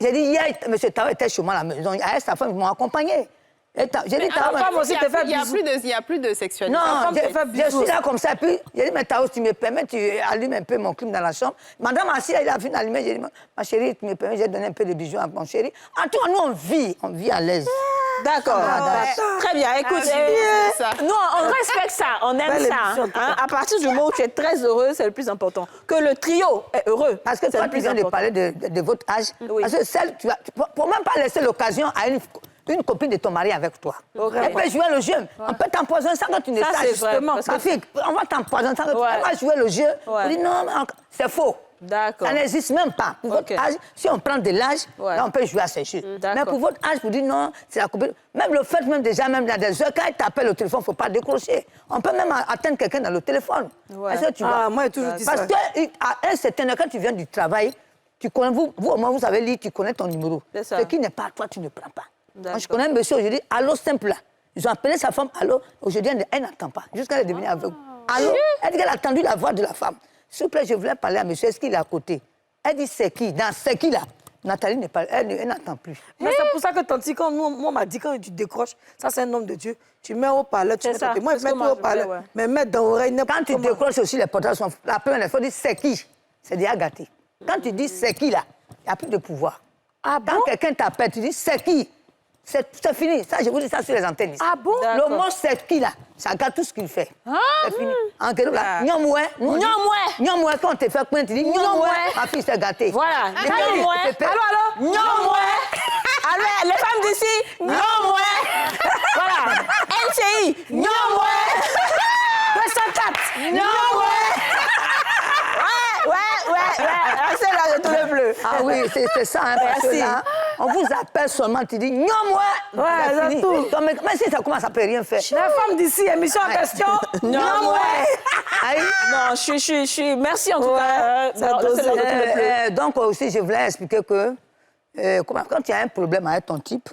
J'ai dit, hier, monsieur Tao était chez moi à la maison. Avec sa femme, ils m'ont accompagné. J'ai dit, Tao, il n'y a plus de sexualité. Non, je suis là comme ça. Puis, j'ai dit, mais Tao, tu me permets, tu allumes un peu mon clim dans la chambre. Madame Assis, elle a vu allumer. J'ai dit, ma chérie, tu me permets, j'ai donné un peu de bijoux à mon chéri. En tout cas, nous, on vit à l'aise. D'accord. Très bien. Écoute, nous, on respecte ça, on aime ça. À partir du moment où tu es très heureux, c'est le plus important. Que le trio est heureux. Parce que toi, tu viens de parler de votre âge. Oui. Parce que celle, tu pour même pas laisser l'occasion à une copine de ton mari avec toi. Okay. Elle peut jouer le jeu. Ouais. On peut t'empoisonner sans que tu ne saches. Justement. Ma fille, on va t'empoisonner sans que tu vas jouer le jeu. Ouais. On dit non, c'est faux. D'accord. Ça n'existe même pas. Pour votre âge, si on prend de l'âge, là, on peut jouer à ces jeux. Mais pour votre âge, vous dites non, c'est la copine. Même le fait, même déjà, même il y a des heures, quand elle t'appelle au téléphone, il ne faut pas décrocher. On peut même atteindre quelqu'un dans le téléphone. Ouais. Est-ce que tu vois? Moi, j'ai toujours dit ça. Parce qu'à un certain heure, quand tu viens du travail, tu connais, vous au moins, vous avez dit, tu connais ton numéro. Ce qui n'est pas à toi, tu ne prends pas. Moi, je connais un monsieur aujourd'hui, allô simple là. Ils ont appelé sa femme, allô. Aujourd'hui, elle n'entend pas. Jusqu'à elle est devenue aveugle. Allô? Elle dit qu'elle a entendu la voix de la femme. S'il vous plaît, je voulais parler à monsieur. Est-ce qu'il est à côté? Elle dit c'est qui? Dans c'est qui là? Nathalie n'est pas, elle n'entend plus. Mais c'est pour ça que Tanti, quand moi, on m'a dit, quand tu décroches, ça c'est un homme de Dieu. Tu mets au parleur, tu mets ça. Moi, je mets tout au parleur. Mais mettre dans l'oreille, quand tu décroches aussi, les portables sont. La première fois, dit c'est qui? C'est déjà gâté. Quand tu dis c'est qui là, il n'y a plus de pouvoir. Quand quelqu'un t'appelle, tu dis c'est qui? C'est fini. Ça, je vous dis ça sur les antennes. Ah bon? Le mot c'est qui là? Ça gâte tout ce qu'il fait. C'est fini. En quelque là, nyomoué. Nyomoué, quand on te fait point, tu dis nyomoué. Ma fille s'est gâtée. Voilà. Nyomoué. Allô? Nyomoué. Alors, les femmes d'ici, nyomoué. Voilà. NCI, nyomoué. 204, nyomoué. Ouais. C'est là de tout le bleu. Ah oui, c'est ça. Hein, parce que là, on vous appelle seulement, tu dis, non, moi. Ouais, c'est tout. Mais si ça commence, ça ne peut rien faire. La femme d'ici, émission en question. Non, moi. Non, je suis. Merci en tout cas. Donc, aussi, je voulais expliquer que quand tu as un problème avec ton type,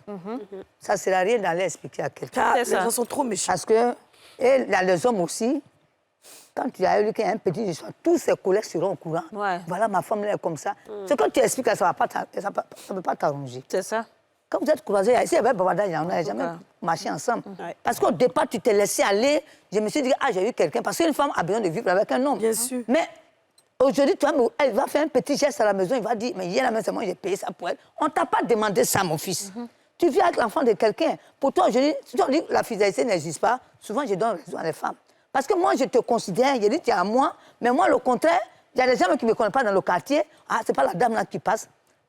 ça ne sert à rien d'aller expliquer à quelqu'un. Les gens sont trop méchants. Parce que les hommes aussi, quand tu as eu un petit histoire, tous ses collègues seront au courant. Ouais. Voilà, ma femme elle est comme ça. Ce que tu expliques, ça ne peut pas t'arranger. C'est ça. Quand vous êtes croisés, ici, avec Babada, on n'a jamais marché ensemble. Parce qu'au départ, tu t'es laissé aller. Je me suis dit, j'ai eu quelqu'un. Parce qu'une femme a besoin de vivre avec un homme. Bien sûr. Mais aujourd'hui, elle va faire un petit geste à la maison. Il va dire, mais hier, la maison, c'est moi, j'ai payé ça pour elle. On ne t'a pas demandé ça, mon fils. Tu vis avec l'enfant de quelqu'un. Pour toi, je dis, si tu dis que la fidélité n'existe pas, souvent, je donne raison à les femmes. Parce que moi, je te considère, je dis, tu es à moi, mais moi, le contraire, il y a des gens qui ne me connaissent pas dans le quartier. Ah, c'est pas la dame là qui passe.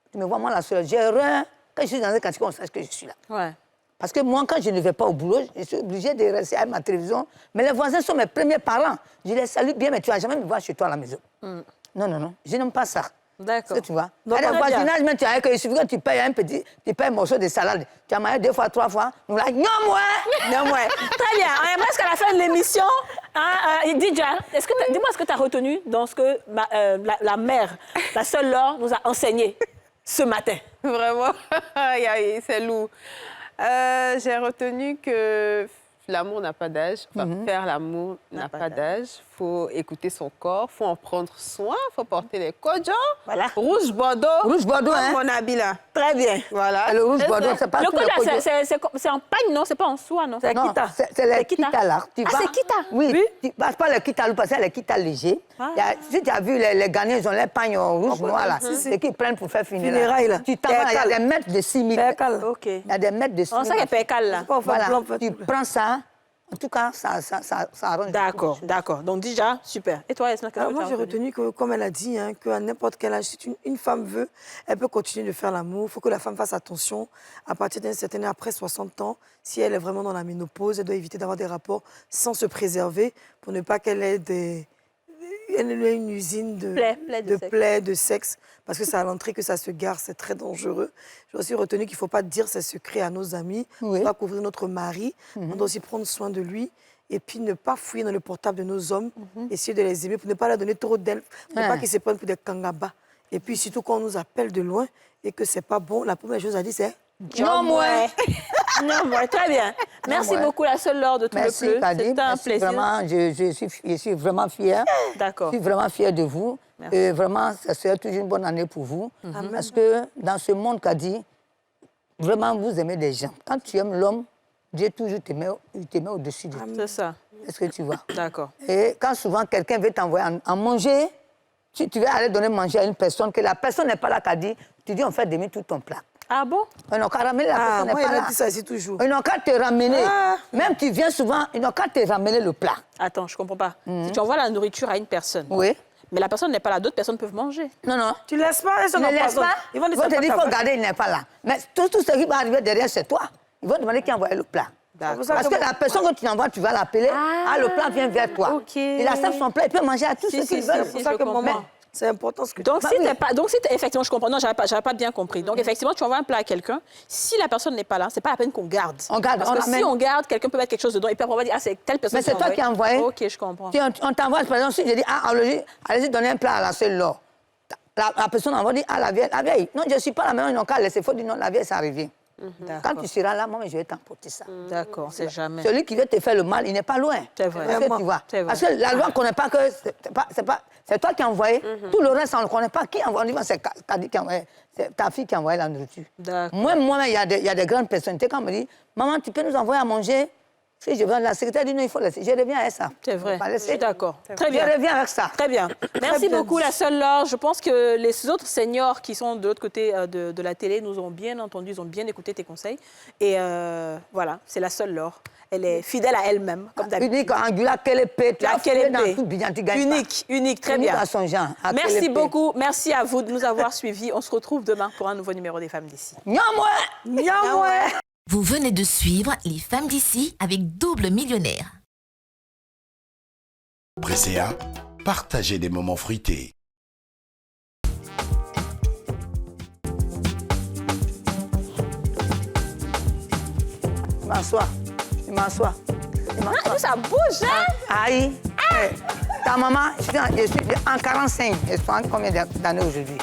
Tu me vois, moi, la seule. J'ai rien. Quand je suis dans un quartier, on sait que je suis là. Ouais. Parce que moi, quand je ne vais pas au boulot, je suis obligée de rester à ma télévision. Mais les voisins sont mes premiers parents. Je les salue bien, mais tu ne vas jamais me voir chez toi à la maison. Non. Je n'aime pas ça. D'accord. Tu vois. Donc, le voisinage, même, il suffit que tu payes un morceau de salade. Tu as mangé 2 fois, 3 fois. Nous, là, non, moi. Très bien. On est presque à la fin de l'émission. Didja, dis-moi ce que tu as retenu dans ce que la mère, la sœur Laure, nous a enseigné ce matin. Vraiment, c'est lourd. J'ai retenu que l'amour n'a pas d'âge. Enfin, faire l'amour n'a pas d'âge. Il faut écouter son corps, il faut en prendre soin, il faut porter les kodjo. Voilà. Rouge Bordeaux. Rouge Bordeaux, comme hein. mon habit là. Très bien. Voilà. Le rouge Bordeaux, c'est pas Le tout le kodja, kodjo. c'est en pagne, non? C'est pas en soie, non? C'est Non, kita. c'est les kita. kita là. Tu Ah, vas- c'est kita. Oui, Oui. tu passes pas les kita lourds, parce que c'est les kita légers. Ah. Si tu as vu les Ghanéens, ils ont les pagnes rouge noir là. C'est qu'ils prennent pour faire Funérailles, là. Tu t'en vas, il y a Percal. des mètres de 6 000. Percal. OK. Il y a des mètres de 6 000. On sait qu'elle est pécale, là. Pas au Voilà, plan, tu prends ça. En tout cas, ça arrange. D'accord, beaucoup de choses. d'accord. Donc déjà, super. Et toi, Esma, qu'est-ce que Moi, tu as j'ai retenu? retenu que, comme elle a dit, hein, qu'à n'importe quel âge, si une femme veut, elle peut continuer de faire l'amour. Il faut que la femme fasse attention. À partir d'un certain âge, après 60 ans, si elle est vraiment dans la ménopause, elle doit éviter d'avoir des rapports sans se préserver pour ne pas qu'elle ait une usine de plaies, de sexe, parce que c'est à l'entrée que ça se gare, c'est très dangereux. J'ai aussi retenu qu'il ne faut pas dire ses secrets à nos amis, Oui. on doit couvrir notre mari, on doit aussi prendre soin de lui, et puis ne pas fouiller dans le portable de nos hommes, essayer de les aimer pour ne pas leur donner trop d'ailes, pour ne pas qu'ils se prennent pour des kangabas. Et puis surtout quand on nous appelle de loin et que c'est pas bon, la première chose à dire c'est Non, moi. Non, moi. Très bien. Merci moi. beaucoup, la seule Laure de tout Merci, le bleu. Kadi. C'était un Merci, plaisir. Vraiment, je suis vraiment fière. D'accord. Je suis vraiment fière de vous. Merci. Et vraiment, ça sera toujours une bonne année pour vous. Parce que dans ce monde, Kadi, vraiment, vous aimez des gens. Quand tu aimes l'homme, Dieu toujours te met au-dessus de toi. C'est ça. Est-ce que tu vois? D'accord. Et quand souvent quelqu'un veut t'envoyer en manger, si tu veux aller donner manger à une personne, que la personne n'est pas là, Kadi, tu dis on fait demi tout ton plat. Ah bon? Ils n'ont qu'à ramener la personne moi, n'est il pas m'a là. dit ça ici toujours. Ils n'ont qu'à te ramener. Ah. Même tu viens souvent, ils n'ont qu'à te ramener le plat. Attends, je comprends pas. Si tu envoies la nourriture à une personne, Oui. mais la personne n'est pas là, d'autres personnes peuvent manger. Non, non. Tu laisses pas, elles Tu sont ne en laisses poison. pas. Ils vont Ils vont te dire qu'il faut garder, il n'est pas là. Mais tout ce qui va arriver derrière, c'est toi. Ils vont te demander qui a envoyé le plat. D'accord. Parce que la personne que tu envoies, tu vas l'appeler. Ah, le plat vient vers toi. ok. Il accepte son plat, il peut manger à tous ceux qui veulent. si, C'est pour ça je que comprends. maman, c'est important ce que Donc, tu si t'es pas, donc si t'es- effectivement, je comprends. Non, j'avais pas bien compris. Donc, effectivement, tu envoies un plat à quelqu'un. Si la personne n'est pas là, c'est pas la peine qu'on garde. On garde, Parce on que l'amène. si on garde, quelqu'un peut mettre quelque chose dedans et puis après, on va dire, ah, c'est telle personne. Mais c'est toi qui as envoyé. Ok, je comprends. On t'envoie, par exemple, si je dis, ah, allez-y donner un plat à la seule Laure. La personne envoie dire, ah, la vieille. Non, je ne suis pas là, mais ils n'ont qu'à laisser. Il faut dire, non, la vieille, ça revient. Quand tu seras là, moi, je vais t'emporter ça. D'accord, c'est jamais. Celui qui veut te faire le mal, il n'est pas loin. C'est vrai. Parce que tu vois. C'est vrai. Parce que la loi ne connaît pas que c'est toi qui as envoyé. Tout le reste, on ne connaît pas qui a envoyé. C'est Kadi qui a envoyé. C'est ta fille qui a envoyé la nourriture. D'accord. Moi, il y a des grandes personnalités qui me disent, maman, tu peux nous envoyer à manger? Si je vais, la secrétaire dit non, il faut laisser. Je reviens avec ça. C'est vrai. Faut pas laisser. Je suis d'accord. Très bien. Je reviens avec ça. Très bien. Merci bien beaucoup, dit. la seule Laure. Je pense que les autres seniors qui sont de l'autre côté de la télé nous ont bien entendu, ils ont bien écouté tes conseils. Et voilà, c'est la seule Laure. Elle est fidèle à elle-même, comme d'habitude. Unique, Angula, quelle épée. Tu La as fouillé dans Kelépé. tout bien, tu gagnes Unique, unique, très Unique bien. à son genre. à Merci Kelépé. beaucoup. Merci à vous de nous avoir suivis. On se retrouve demain pour un nouveau numéro des Femmes d'ici. Nyamoué. Vous venez de suivre Les Femmes d'ici avec Double Millionnaire. Presséa, partagez des moments fruités. Je m'assois. Je m'assois. Ah, ça bouge, hein? Aïe. Ta maman, je suis en 45. Je suis en combien d'années aujourd'hui?